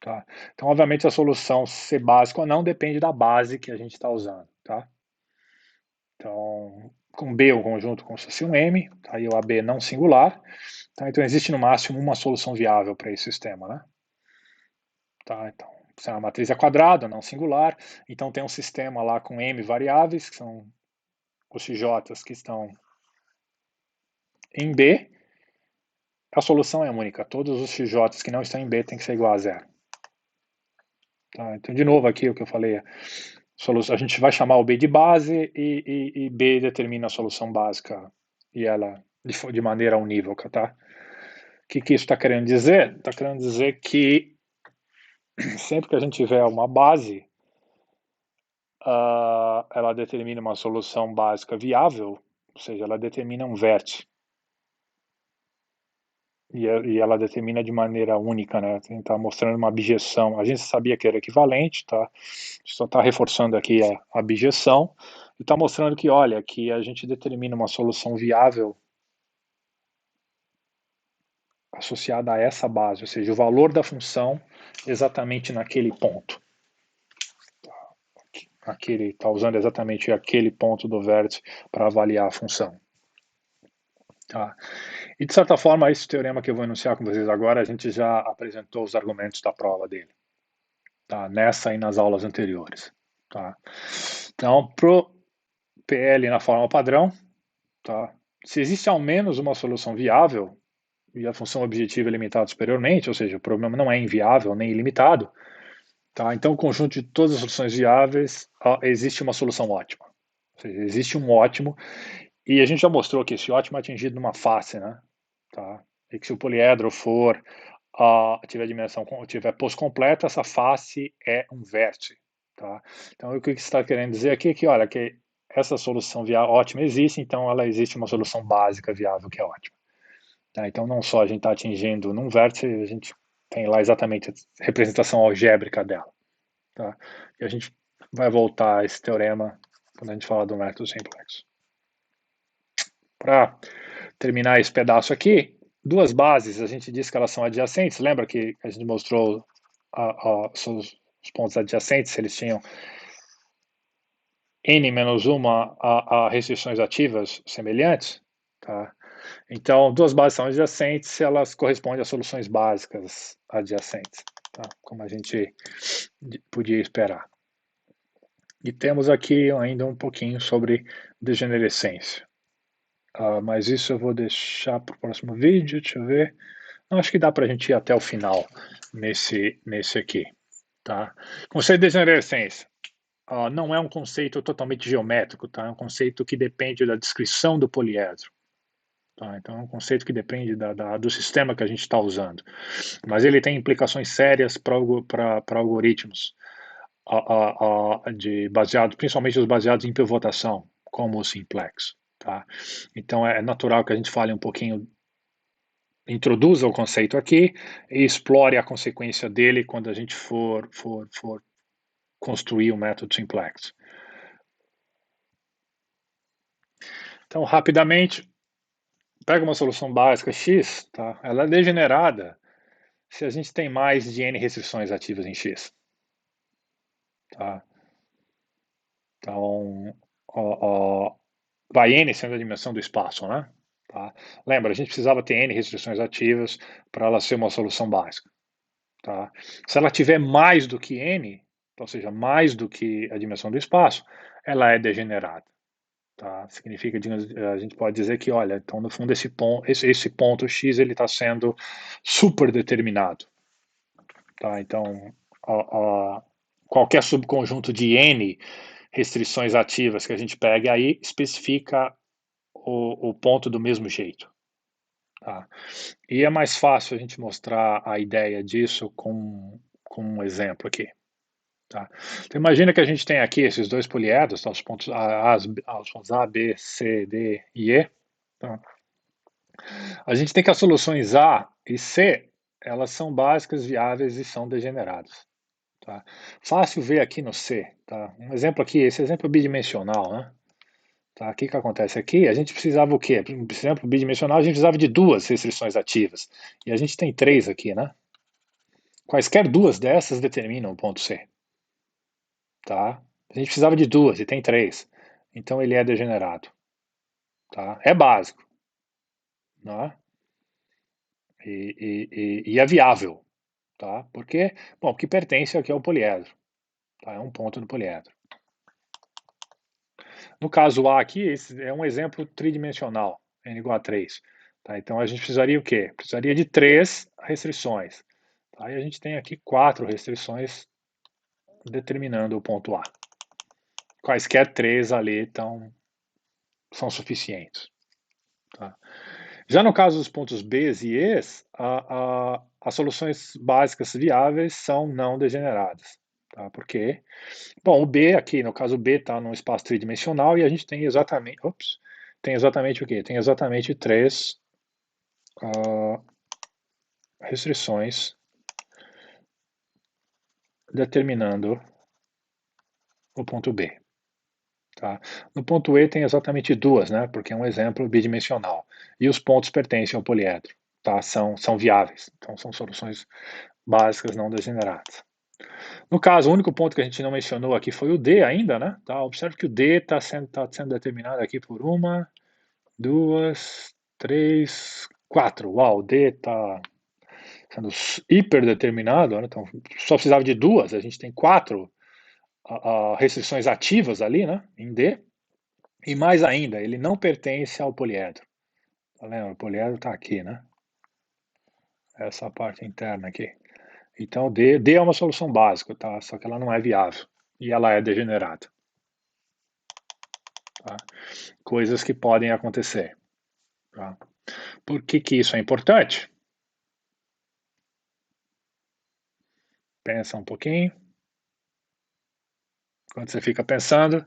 Tá? Então, obviamente, a solução ser básica ou não depende da base que a gente está usando. Tá? Então, com B o conjunto como se fosse um M, tá? E o AB não singular. Tá? Então, existe no máximo uma solução viável para esse sistema. Né? Tá? Então, A matriz é quadrada, não singular, então tem um sistema lá com m variáveis, que são os xj's que estão em B, a solução é única. Todos os xj's que não estão em B têm que ser igual a zero. Tá? Então, de novo, aqui o que eu falei, a gente vai chamar o B de base e B determina a solução básica e ela de maneira unívoca. Tá? O que isso está querendo dizer? Está querendo dizer que sempre que a gente tiver uma base, ela determina uma solução básica viável, ou seja, ela determina um vértice. E ela determina de maneira única, né? Está mostrando uma abjeção. A gente sabia que era equivalente, tá? Só está reforçando aqui a abjeção e está mostrando que, olha, que a gente determina uma solução viável associada a essa base, ou seja, o valor da função exatamente naquele ponto. Está usando exatamente aquele ponto do vértice para avaliar a função. Tá? E, de certa forma, esse teorema que eu vou enunciar com vocês agora, a gente já apresentou os argumentos da prova dele. Tá? Nessa e nas aulas anteriores. Tá? Então, pro PL na forma padrão, tá? Se existe ao menos uma solução viável, e a função objetiva é limitada superiormente, ou seja, o problema não é inviável nem ilimitado, tá? Então, o conjunto de todas as soluções viáveis, existe uma solução ótima. Ou seja, existe um ótimo, e a gente já mostrou que esse ótimo é atingido numa face, né? Tá? E que se o poliedro for tiver dimensão, tiver pos completa, essa face é um vértice. Tá? Então, o que você está querendo dizer aqui é que, olha, que essa solução ótima existe, então ela existe uma solução básica viável que é ótima. Tá? Então, não só a gente está atingindo num vértice, a gente tem lá exatamente a representação algébrica dela. Tá? E a gente vai voltar a esse teorema quando a gente falar do método simplex. Para terminar esse pedaço aqui, duas bases, a gente disse que elas são adjacentes. Lembra que a gente mostrou os pontos adjacentes, se eles tinham n-1 a restrições ativas semelhantes? Tá? Então, duas bases são adjacentes, elas correspondem a soluções básicas adjacentes, tá? Como a gente podia esperar. E temos aqui ainda um pouquinho sobre degenerescência. Mas isso eu vou deixar para o próximo vídeo, deixa eu ver. Acho que dá para a gente ir até o final nesse aqui. Tá? Conceito de degenerescência. Não é um conceito totalmente geométrico, tá? É um conceito que depende da descrição do poliedro. Tá? Então é um conceito que depende do sistema que a gente está usando. Mas ele tem implicações sérias para algoritmos principalmente os baseados em pivotação, como o simplex. Tá? Então é natural que a gente fale um pouquinho, introduza o conceito aqui e explore a consequência dele quando a gente for construir o método simplex. Então, rapidamente, pega uma solução básica X, tá? Ela é degenerada se a gente tem mais de n restrições ativas em X. Tá? Então, vai n sendo a dimensão do espaço, né? Tá? Lembra, a gente precisava ter n restrições ativas para ela ser uma solução básica. Tá? Se ela tiver mais do que n, ou seja, mais do que a dimensão do espaço, ela é degenerada. Tá? Significa, a gente pode dizer que, olha, então no fundo esse ponto x ele está sendo super determinado. Tá? Então, qualquer subconjunto de n restrições ativas que a gente pegue aí especifica o ponto do mesmo jeito. Tá? E é mais fácil a gente mostrar a ideia disso com um exemplo aqui. Tá? Então imagina que a gente tem aqui esses dois poliedros, tá? Os pontos A, B, C, D e E. Tá? A gente tem que as soluções A e C, elas são básicas, viáveis e são degeneradas. Tá? Fácil ver aqui no C. Tá? Um exemplo aqui, esse exemplo é bidimensional. Né? Tá? O que acontece aqui? A gente precisava o quê? Por exemplo, bidimensional, a gente precisava de duas restrições ativas. E a gente tem três aqui, né? Quaisquer duas dessas determinam o ponto C. Tá? A gente precisava de duas e tem três. Então ele é degenerado. Tá? É básico. Né? E é viável. tá? Porque, bom, que pertence aqui ao poliedro, tá? É um ponto do poliedro. No caso A aqui, esse é um exemplo tridimensional, n igual a 3. Tá? Então a gente precisaria o quê? Precisaria de 3 restrições. Tá? E a gente tem aqui 4 restrições determinando o ponto A. Quaisquer 3 ali são suficientes. Tá? Já no caso dos pontos B e E, as soluções básicas viáveis são não degeneradas. Tá? Por quê? Bom, o B aqui, no caso o B está num espaço tridimensional e a gente tem exatamente o quê? Tem exatamente 3 restrições determinando o ponto B. Tá? No ponto E tem exatamente 2, né? Porque é um exemplo bidimensional. E os pontos pertencem ao poliedro. Tá? São viáveis. Então são soluções básicas não degeneradas. No caso, o único ponto que a gente não mencionou aqui foi o D ainda, né? Tá? Observe que o D está sendo determinado aqui por 1, 2, 3, 4. Uau, o D está sendo hiperdeterminado, né? Então só precisava de 2, a gente tem 4 restrições ativas ali, né? Em D. E mais ainda, ele não pertence ao poliedro. Tá vendo? O poliedro está aqui, né? Essa parte interna aqui. Então, D é uma solução básica, tá? Só que ela não é viável. E ela é degenerada. Tá? Coisas que podem acontecer. Tá? Por que isso é importante? Pensa um pouquinho. Quando você fica pensando,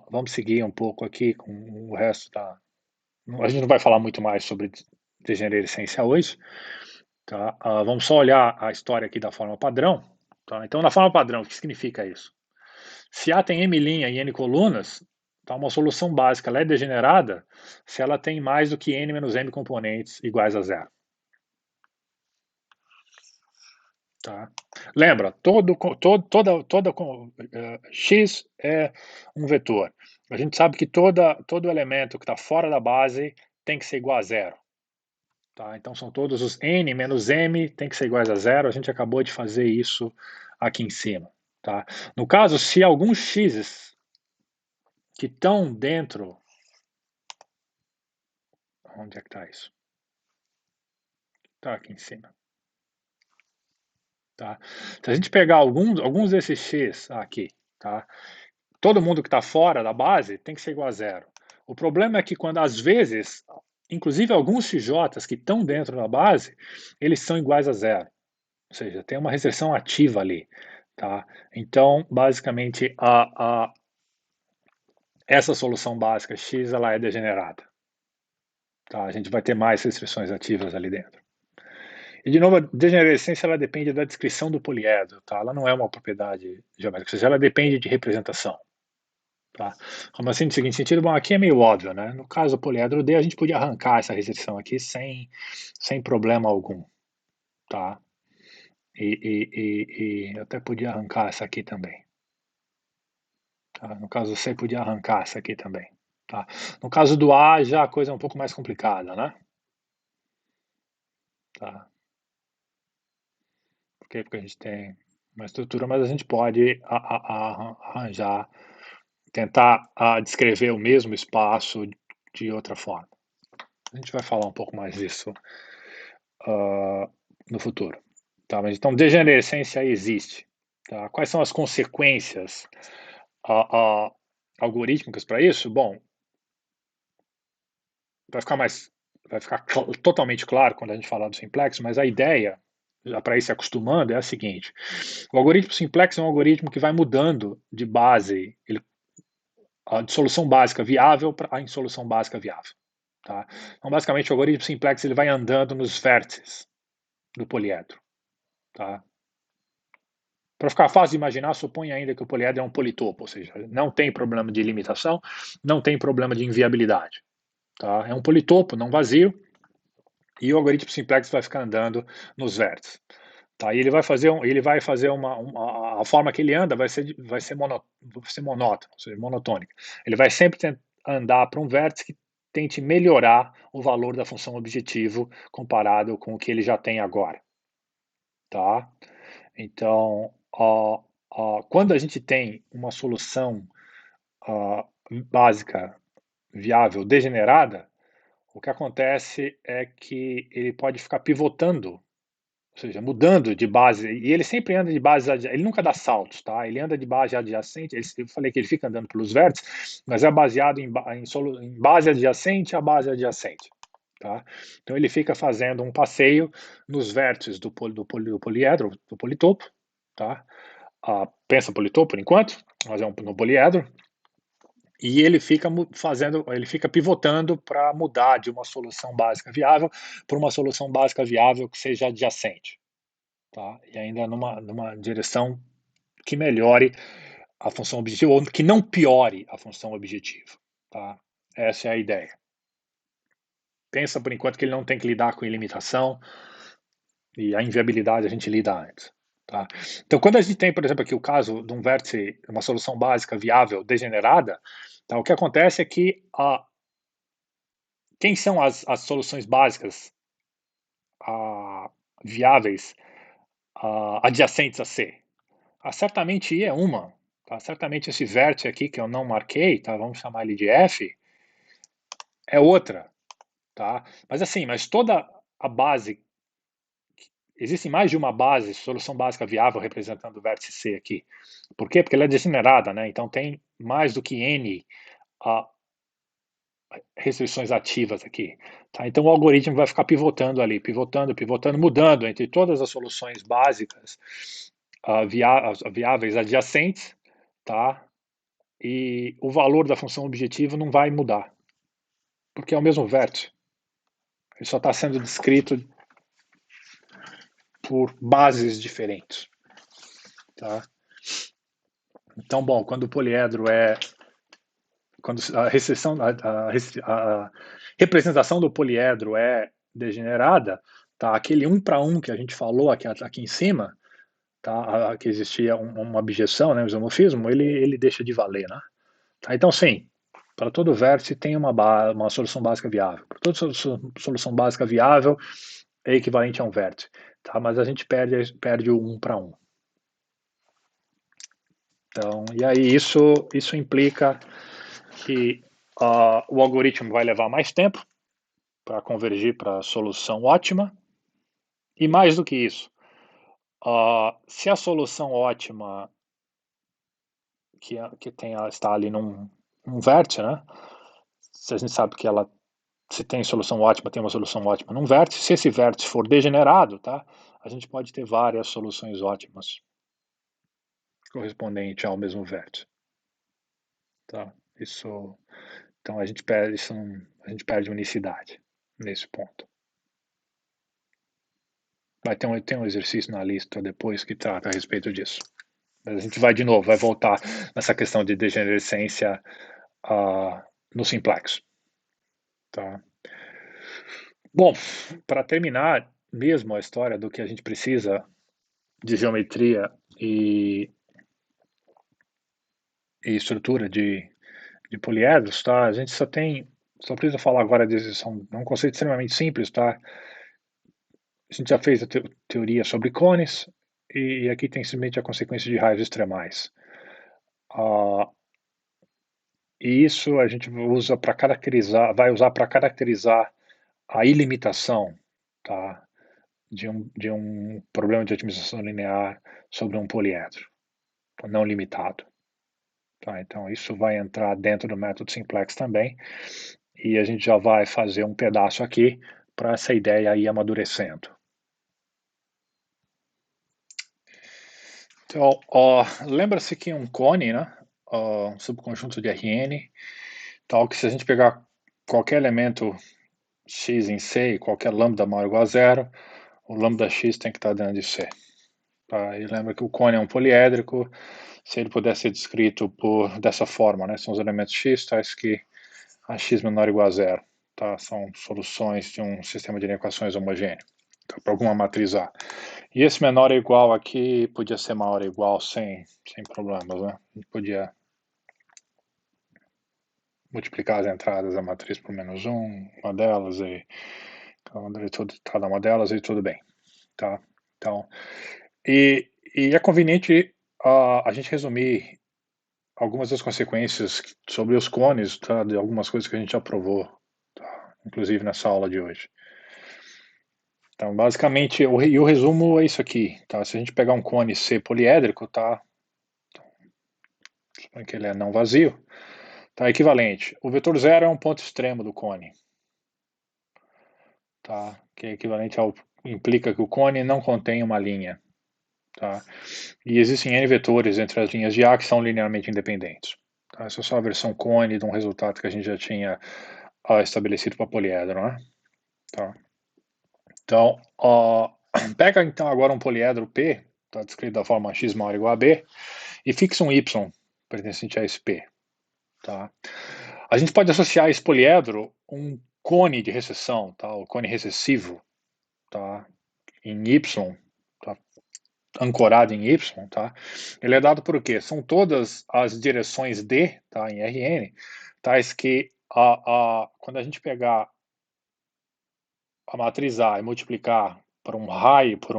vamos seguir um pouco aqui com o resto da... A gente não vai falar muito mais sobre degenerescência hoje, tá? Vamos só olhar a história aqui da forma padrão. Tá? Então, na forma padrão, o que significa isso? Se A tem M' e N colunas, tá? Uma solução básica ela é degenerada se ela tem mais do que N menos M componentes iguais a zero. Tá? Lembra, X é um vetor. A gente sabe que todo elemento que está fora da base tem que ser igual a zero. Tá? Então são todos os N menos M tem que ser iguais a zero. A gente acabou de fazer isso aqui em cima. Tá? No caso, se alguns X's que estão dentro... Onde é que está isso? Está aqui em cima. Tá? Se a gente pegar alguns desses X aqui, tá? Todo mundo que está fora da base tem que ser igual a zero. O problema é que quando, às vezes, inclusive alguns XJs que estão dentro da base, eles são iguais a zero. Ou seja, tem uma restrição ativa ali. Tá? Então, basicamente, essa solução básica X ela é degenerada. Tá? A gente vai ter mais restrições ativas ali dentro. E, de novo, a degenerescência ela depende da descrição do poliedro. Tá? Ela não é uma propriedade geométrica, ou seja, ela depende de representação. Tá? Como assim, no seguinte sentido? Bom, aqui é meio óbvio, né? No caso do poliedro D, a gente podia arrancar essa restrição aqui sem problema algum. Tá? E até podia arrancar essa aqui também. Tá? No caso do C, podia arrancar essa aqui também. Tá? No caso do A, já a coisa é um pouco mais complicada, né? Tá? Por quê? Porque a gente tem uma estrutura, mas a gente pode arranjar, tentar descrever o mesmo espaço de outra forma. A gente vai falar um pouco mais disso no futuro. Tá? Mas, então, degenerescência existe. Tá? Quais são as consequências algorítmicas para isso? Bom, vai ficar totalmente claro quando a gente falar do simplex, mas a ideia, já para ir se acostumando, é a seguinte: o algoritmo simplex é um algoritmo que vai mudando de base, de solução básica viável para em solução básica viável. Tá? Então, basicamente, o algoritmo simplex ele vai andando nos vértices do poliedro. Tá? Para ficar fácil de imaginar, suponha ainda que o poliedro é um politopo, ou seja, não tem problema de limitação, não tem problema de inviabilidade. Tá? É um politopo, não vazio, e o algoritmo simplex vai ficar andando nos vértices. Tá? E a forma que ele anda vai ser monótona, ou seja, monotônica. Ele vai sempre andar para um vértice que tente melhorar o valor da função objetivo comparado com o que ele já tem agora. tá? Então, quando a gente tem uma solução ah, básica, viável, degenerada, o que acontece é que ele pode ficar pivotando, ou seja, mudando de base, e ele sempre anda de base, ele nunca dá saltos, tá? Ele anda de base adjacente, eu falei que ele fica andando pelos vértices, mas é baseado em base adjacente a base adjacente, tá? Então ele fica fazendo um passeio nos vértices do poliedro, do politopo, tá? Pensa politopo por enquanto, mas é no poliedro, e ele fica pivotando para mudar de uma solução básica viável para uma solução básica viável que seja adjacente, tá? E ainda numa direção que melhore a função objetiva ou que não piore a função objetiva, tá? Essa é a ideia. Pensa por enquanto que ele não tem que lidar com ilimitação e a inviabilidade a gente lida antes, tá? Então, quando a gente tem, por exemplo, aqui o caso de um vértice, uma solução básica viável degenerada, tá? O que acontece é que quem são as soluções básicas viáveis adjacentes a C? Certamente I é uma, tá? Certamente esse vértice aqui que eu não marquei, tá? Vamos chamar ele de F, é outra, tá? Mas assim, toda a base, existe mais de uma base, solução básica viável representando o vértice C aqui. Por quê? Porque ela é degenerada, né? Então tem mais do que N uh, restrições ativas aqui. Tá? Então o algoritmo vai ficar pivotando ali, pivotando, pivotando, mudando entre todas as soluções básicas viáveis adjacentes, tá? E o valor da função objetiva não vai mudar, porque é o mesmo vértice. Ele só está sendo descrito por bases diferentes. Tá? Então, bom, quando o poliedro quando a restrição, a representação do poliedro é degenerada, tá? Aquele 1 para 1 que a gente falou aqui em cima, tá? Que existia uma objeção, né, um isomorfismo, ele deixa de valer, né? Tá? Então, sim, para todo vértice tem uma solução básica viável. Para toda solução básica viável é equivalente a um vértice, tá? Mas a gente perde o 1 para 1. Então, e aí isso implica que o algoritmo vai levar mais tempo para convergir para a solução ótima, e mais do que isso, se a solução ótima está ali num vértice, né? Se a gente sabe que ela se tem solução ótima, tem uma solução ótima num vértice, se esse vértice for degenerado, tá? A gente pode ter várias soluções ótimas correspondentes ao mesmo vértice, tá? Então a gente perde a gente perde unicidade nesse ponto. Tem um exercício na lista depois que trata a respeito disso. Mas a gente vai de novo, vai voltar nessa questão de degenerescência no simplex. Tá? Bom, para terminar mesmo a história do que a gente precisa de geometria e estrutura de poliedros, tá? A gente só precisa falar agora é um conceito extremamente simples, tá? A gente já fez a teoria sobre cones, e aqui tem simplesmente a consequência de raios extremais. E isso a gente vai usar para caracterizar a ilimitação, tá? De um problema de otimização linear sobre um poliedro não limitado. Tá? Então, isso vai entrar dentro do método simplex também, e a gente já vai fazer um pedaço aqui para essa ideia ir amadurecendo. Então, lembra-se que um cone, né, um subconjunto de Rn, tal que se a gente pegar qualquer elemento x em C e qualquer lambda maior ou igual a zero, o lambda x tem que estar dentro de C. Tá? E lembra que o cone é um poliédrico, se ele pudesse ser descrito dessa forma, né, são os elementos x tais que a x menor ou igual a zero. Tá? São soluções de um sistema de equações homogêneo, tá? Para alguma matriz A. E esse menor ou igual aqui podia ser maior ou igual sem problemas. Né? A gente podia multiplicar as entradas da matriz por -1, uma delas, e cada uma delas e tudo bem. Tá? Então, e é conveniente a gente resumir algumas das consequências sobre os cones, tá, de algumas coisas que a gente já provou, tá, inclusive nessa aula de hoje. Então, basicamente, o resumo é isso aqui, tá? Se a gente pegar um cone C poliédrico, tá? Suponho que ele é não vazio, tá? Equivalente. O vetor zero é um ponto extremo do cone, tá? Que é equivalente ao implica que o cone não contém uma linha, tá? E existem N vetores entre as linhas de A que são linearmente independentes. Tá? Essa é só a versão cone de um resultado que a gente já tinha estabelecido para poliedro, né? Tá? Então, pega então agora um poliedro P, está descrito da forma x maior ou igual a b, e fixa um y pertencente a esse P. Tá? A gente pode associar a esse poliedro um cone de recessão, tá? O cone recessivo, tá? Em y, tá? Ancorado em y, tá? Ele é dado por o quê? São todas as direções D, tá? Em Rn, tais que quando a gente pegar a matriz A e multiplicar por um raio, por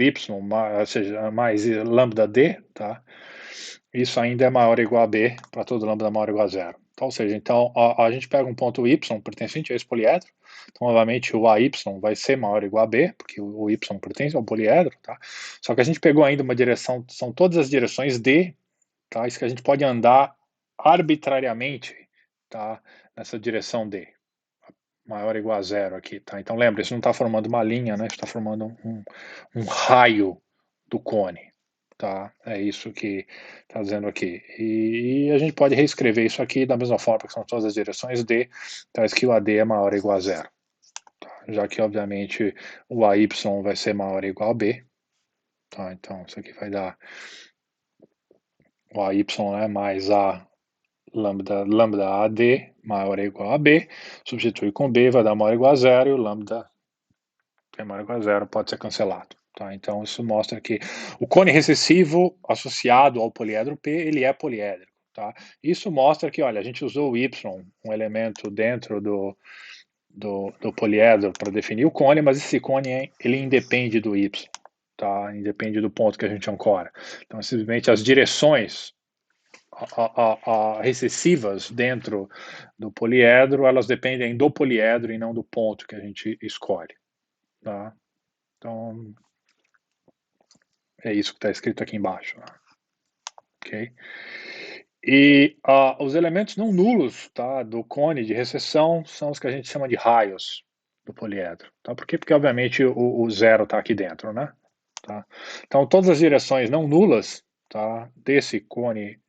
y, ou seja, mais lambda d, tá? Isso ainda é maior ou igual a b para todo lambda maior ou igual a zero. Então, ou seja, então a gente pega um ponto y pertencente a esse poliedro, então novamente o AY vai ser maior ou igual a b, porque o y pertence ao poliedro, tá? Só que a gente pegou ainda uma direção, são todas as direções d, tá? Isso que a gente pode andar arbitrariamente, tá? Nessa direção d maior ou igual a zero aqui, tá? Então lembra, isso não está formando uma linha, né? Está formando um raio do cone, tá? É isso que está dizendo aqui. E a gente pode reescrever isso aqui da mesma forma, que são todas as direções D, traz que o AD é maior ou igual a zero. Tá? Já que, obviamente, o AY vai ser maior ou igual a B, tá? Então isso aqui vai dar o AY, né, mais a lambda AD maior ou igual a B, substitui com B, vai dar maior ou igual a zero, e o lambda que é maior ou igual a zero pode ser cancelado. Tá? Então isso mostra que o cone recessivo associado ao poliedro P, ele é poliédrico. Tá? Isso mostra que, olha, a gente usou o Y, um elemento dentro do poliedro para definir o cone, mas esse cone ele independe do Y, tá? Independe do ponto que a gente ancora. Então, simplesmente as direções recessivas dentro do poliedro, elas dependem do poliedro e não do ponto que a gente escolhe. Tá? Então, é isso que está escrito aqui embaixo. Ok? E os elementos não nulos, tá, do cone de recessão são os que a gente chama de raios do poliedro. Tá? Por quê? Porque, obviamente, o zero está aqui dentro, né? Tá? Então, todas as direções não nulas, tá, desse cone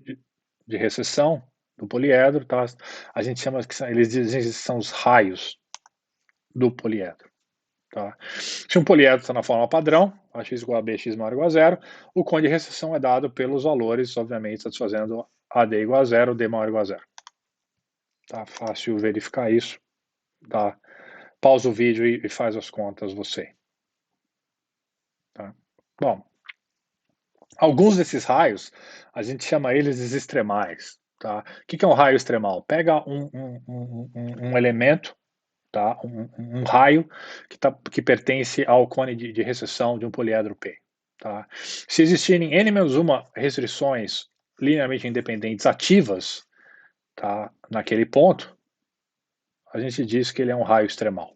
de recessão do poliedro, tá, a gente chama que eles dizem que são os raios do poliedro. Tá? Se um poliedro está na forma padrão, a x igual a b, x maior ou igual a zero, o cone de recessão é dado pelos valores, obviamente, satisfazendo AD igual a zero, D maior ou igual a zero. Tá fácil verificar isso. Tá? Pausa o vídeo e faz as contas você. Tá? Bom, alguns desses raios, a gente chama eles de extremais. Tá? O que é um raio extremal? Pega um elemento, tá? Um raio que pertence ao cone de recessão de um poliedro P. Tá? Se existirem n-1 restrições linearmente independentes ativas, tá, naquele ponto, a gente diz que ele é um raio extremal.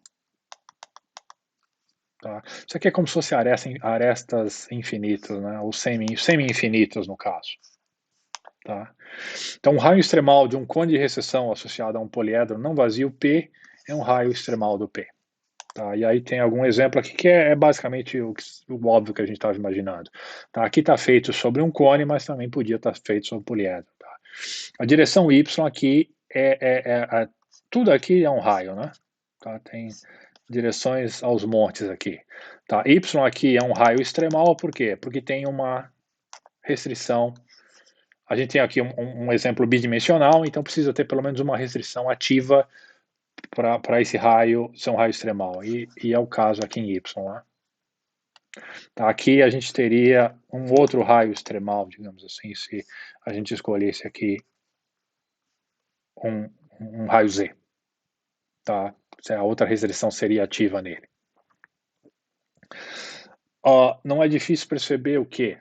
Tá? Isso aqui é como se fosse arestas infinitas, né, ou semi-infinitas no caso. Tá? Então, um raio extremal de um cone de recessão associado a um poliedro não vazio P é um raio extremal do P. Tá? E aí tem algum exemplo aqui que é basicamente o óbvio que a gente estava imaginando. Tá? Aqui está feito sobre um cone, mas também podia estar feito sobre poliedro. Tá? A direção Y aqui tudo aqui é um raio, né? Tá? Tem direções aos montes aqui. Tá? Y aqui é um raio extremal, por quê? Porque tem uma restrição. A gente tem aqui um exemplo bidimensional, então precisa ter pelo menos uma restrição ativa para esse raio ser um raio extremal. E é o caso aqui em Y. Né? Tá? Aqui a gente teria um outro raio extremal, digamos assim, se a gente escolhesse aqui um raio Z. Tá? A outra restrição seria ativa nele. Não é difícil perceber o quê?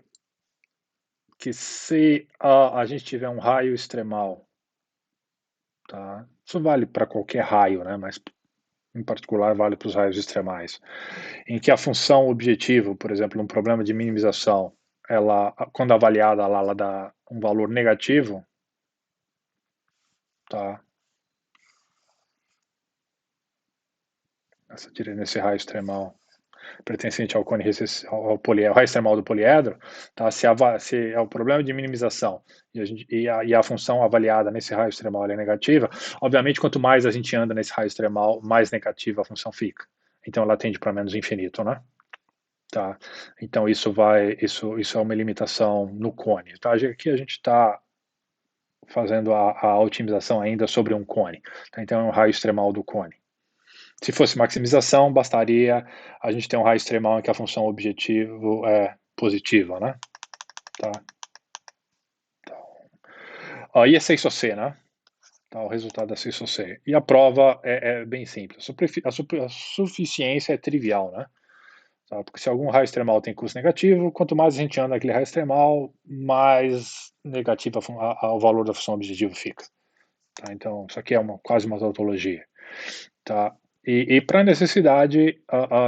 Que se a gente tiver um raio extremal, tá? Isso vale para qualquer raio, né, mas em particular vale para os raios extremais, em que a função objetivo, por exemplo, um problema de minimização, ela, quando avaliada lá, ela dá um valor negativo, tá? Nesse raio extremal pertencente ao cone ao raio extremal do poliedro, tá? Se é o problema de minimização e a função avaliada nesse raio extremal é negativa, obviamente quanto mais a gente anda nesse raio extremal, mais negativa a função fica. Então ela tende para menos infinito, né? Tá? Então isso é uma limitação no cone. Tá? Aqui a gente está fazendo a otimização ainda sobre um cone. Tá? Então é um raio extremal do cone. Se fosse maximização, bastaria a gente ter um raio extremal em que a função objetivo é positiva, né? Tá? Então, e é 6 C, né? Tá, o resultado é 6 C. E a prova é bem simples. A suficiência é trivial, né? Tá? Porque se algum raio extremal tem curso negativo, quanto mais a gente anda naquele raio extremal, mais negativo o valor da função objetivo fica. Tá? Então, isso aqui é quase uma tautologia. Tá? E para necessidade,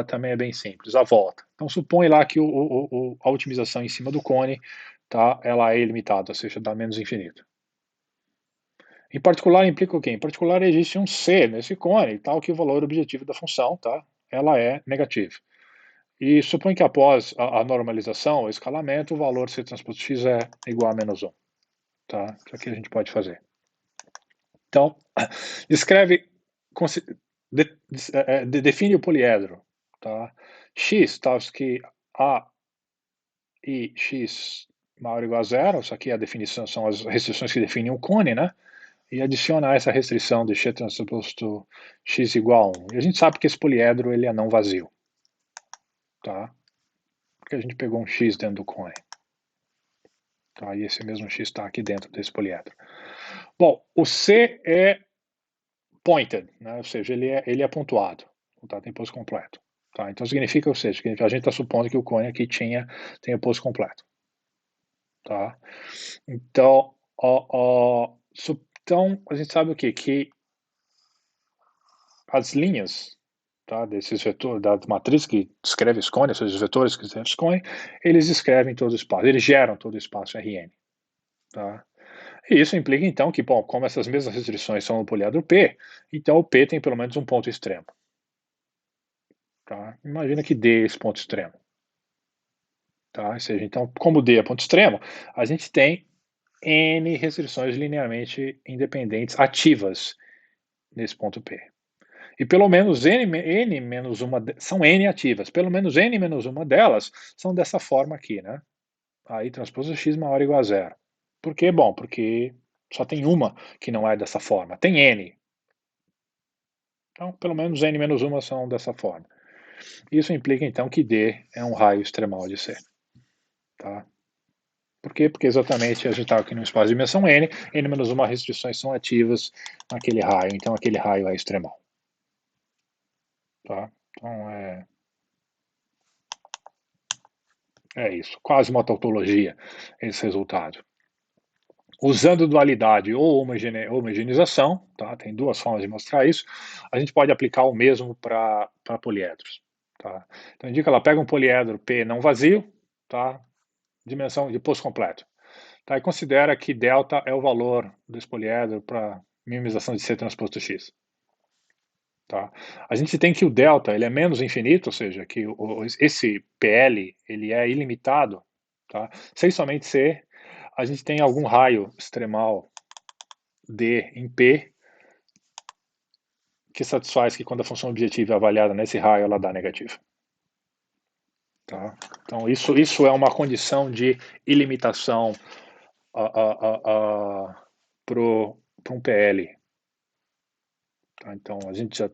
também é bem simples, a volta. Então, supõe lá que a otimização em cima do cone, tá, ela é ilimitada, ou seja, dá menos infinito. Em particular, implica o quê? Em particular, existe um C nesse cone, tal que o valor objetivo da função, tá, ela é negativo. E supõe que após a normalização, o escalamento, o valor C transposto x é igual a menos 1. Tá? Isso aqui a gente pode fazer. Então, descreve, define o poliedro. Tá? X, tal que A e X maior ou igual a zero, isso aqui é a definição, são as restrições que definem o cone, né? E adiciona essa restrição de x transposto x igual a 1. E a gente sabe que esse poliedro ele é não vazio. Tá? Porque a gente pegou um x dentro do cone. Tá? E esse mesmo x está aqui dentro desse poliedro. Bom, o C é pointed, né? Ou seja, ele é pontuado. Tá? Tem posto completo. Tá? Então significa, ou seja, que a gente está supondo que o cone aqui tem o posto completo. Tá? Então, então, a gente sabe o quê? Que as linhas, tá, desses vetores, da matriz que descreve os cones, esses vetores que descrevem os cones, eles descrevem todo o espaço, eles geram todo o espaço Rn. Tá? E isso implica, então, que, bom, como essas mesmas restrições são no poliedro P, então o P tem pelo menos um ponto extremo. Tá? Imagina que D é esse ponto extremo. Tá? Ou seja, então, como D é ponto extremo, a gente tem N restrições linearmente independentes ativas nesse ponto P. E pelo menos N menos uma, são N ativas, pelo menos N menos uma delas são dessa forma aqui, né? Aí transposto x maior ou igual a zero. Por quê? Bom, porque só tem uma que não é dessa forma. Tem N. Então, pelo menos N menos uma são dessa forma. Isso implica, então, que D é um raio extremal de C. Tá? Por quê? Porque exatamente a gente está aqui num espaço de dimensão N, N menos uma restrições são ativas naquele raio, então aquele raio é extremal. Tá? Então, é isso, quase uma tautologia esse resultado. Usando dualidade ou homogeneização, tá? Tem duas formas de mostrar isso, a gente pode aplicar o mesmo para poliedros. Tá? Então indica, ela pega um poliedro P não vazio, tá? Dimensão de posto completo. Tá? E considera que delta é o valor desse poliedro para minimização de C transposto X. Tá? A gente tem que o delta ele é menos infinito, ou seja, que esse PL ele é ilimitado, tá? Sem somente ser, a gente tem algum raio extremal D em P que satisfaz que quando a função objetiva é avaliada nesse raio, ela dá negativo. Tá? Então isso é uma condição de ilimitação para um PL. Tá? Então a gente já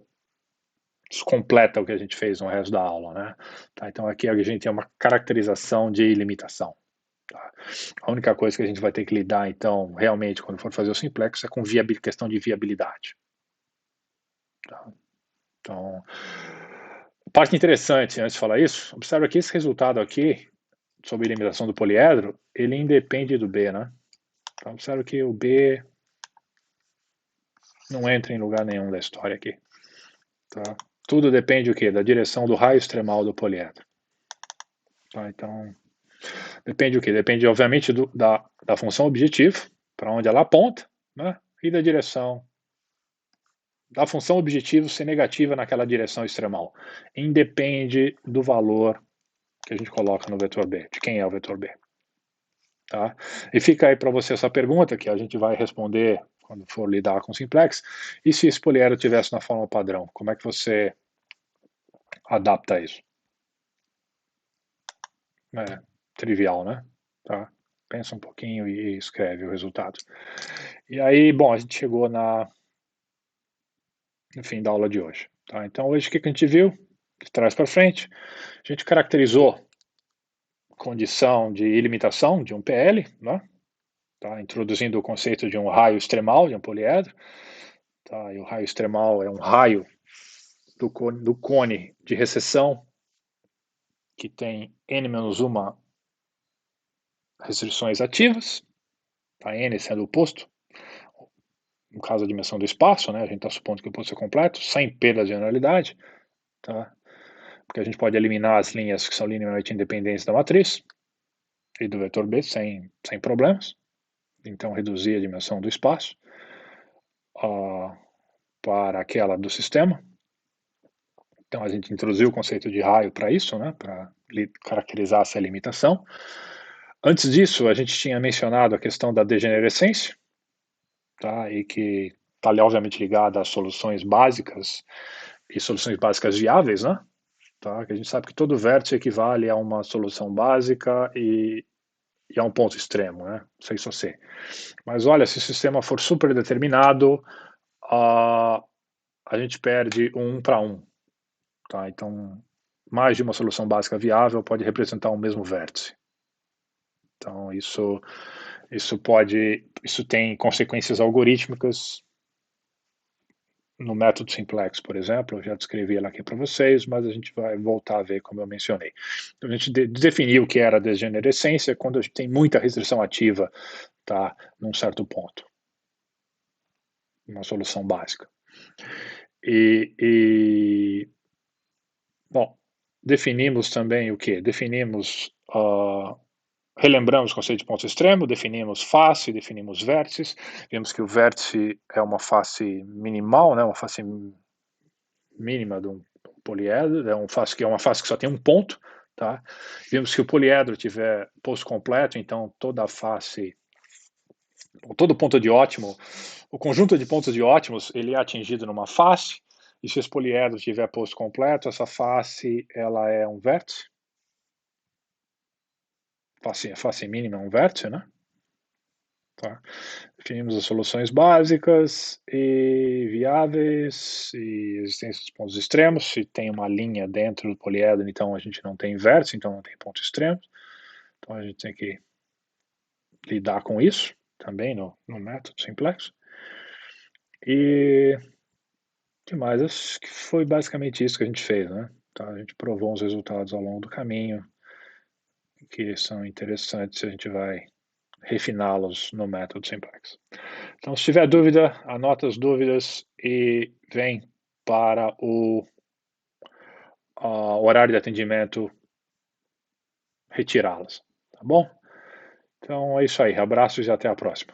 completa o que a gente fez no resto da aula, né? Tá? Então aqui a gente tem uma caracterização de ilimitação. Tá? A única coisa que a gente vai ter que lidar, então, realmente, quando for fazer o simplex, é com questão de viabilidade. Tá? Então, Parte interessante, antes de falar isso, observa que esse resultado aqui, sobre a limitação do poliedro, ele independe do B, né? Então, observa que o B não entra em lugar nenhum da história aqui. Tá? Tudo depende o quê? Da direção do raio extremal do poliedro. Tá? Então, depende o quê? Depende, obviamente, da função objetivo, para onde ela aponta, né? E da direção da função objetivo ser negativa naquela direção extremal. Independe do valor que a gente coloca no vetor B, de quem é o vetor B. Tá? E fica aí para você essa pergunta, que a gente vai responder quando for lidar com o simplex. E se esse poliedro tivesse na forma padrão, como é que você adapta isso? É trivial, né? Tá? Pensa um pouquinho e escreve o resultado. E aí, bom, a gente chegou no fim da aula de hoje. Tá? Então, hoje o que a gente viu? De trás para frente, a gente caracterizou condição de ilimitação de um PL, né? Tá? Introduzindo o conceito de um raio extremal de um poliedro. Tá? E o raio extremal é um raio do cone de recessão que tem n-1 restrições ativas, tá? N sendo o posto, no caso a dimensão do espaço, né? A gente está supondo que o posto é completo, sem perda de generalidade, tá? Porque a gente pode eliminar as linhas que são linearmente independentes da matriz e do vetor B sem problemas. Então, reduzir a dimensão do espaço para aquela do sistema. Então, a gente introduziu o conceito de raio para isso, né? Para caracterizar essa limitação. Antes disso, a gente tinha mencionado a questão da degenerescência, tá? E que está obviamente ligada às soluções básicas e soluções básicas viáveis, né? Tá? Que a gente sabe que todo vértice equivale a uma solução básica e a um ponto extremo, né? Sei só C. Mas olha, se o sistema for super determinado, a gente perde um para um. Tá? Então, mais de uma solução básica viável pode representar o mesmo vértice. Então, isso tem consequências algorítmicas no método simplex, por exemplo. Eu já descrevi ela aqui para vocês, mas a gente vai voltar a ver como eu mencionei. Então, a gente definiu o que era degenerescência quando a gente tem muita restrição ativa, tá, num certo ponto, uma solução básica. Bom, definimos também o que? Relembramos o conceito de ponto extremo, definimos face, definimos vértices, vimos que o vértice é uma face minimal, né, uma face mínima de um poliedro, é uma face que só tem um ponto, tá? Vimos que o poliedro tiver posto completo, então toda a face, todo ponto de ótimo, o conjunto de pontos de ótimos, ele é atingido numa face, e se esse poliedro tiver posto completo, essa face, ela é um vértice, face mínima é um vértice, né? Tá? Definimos as soluções básicas e viáveis e existência dos pontos extremos. Se tem uma linha dentro do poliedro, então a gente não tem vértice, então não tem pontos extremos. Então a gente tem que lidar com isso também no método simplex. E que mais? Acho que foi basicamente isso que a gente fez, né? Tá? A gente provou uns resultados ao longo do caminho que são interessantes, a gente vai refiná-los no método simplex. Então, se tiver dúvida, anota as dúvidas e vem para o horário de atendimento retirá-las, tá bom? Então é isso aí, abraços e até a próxima.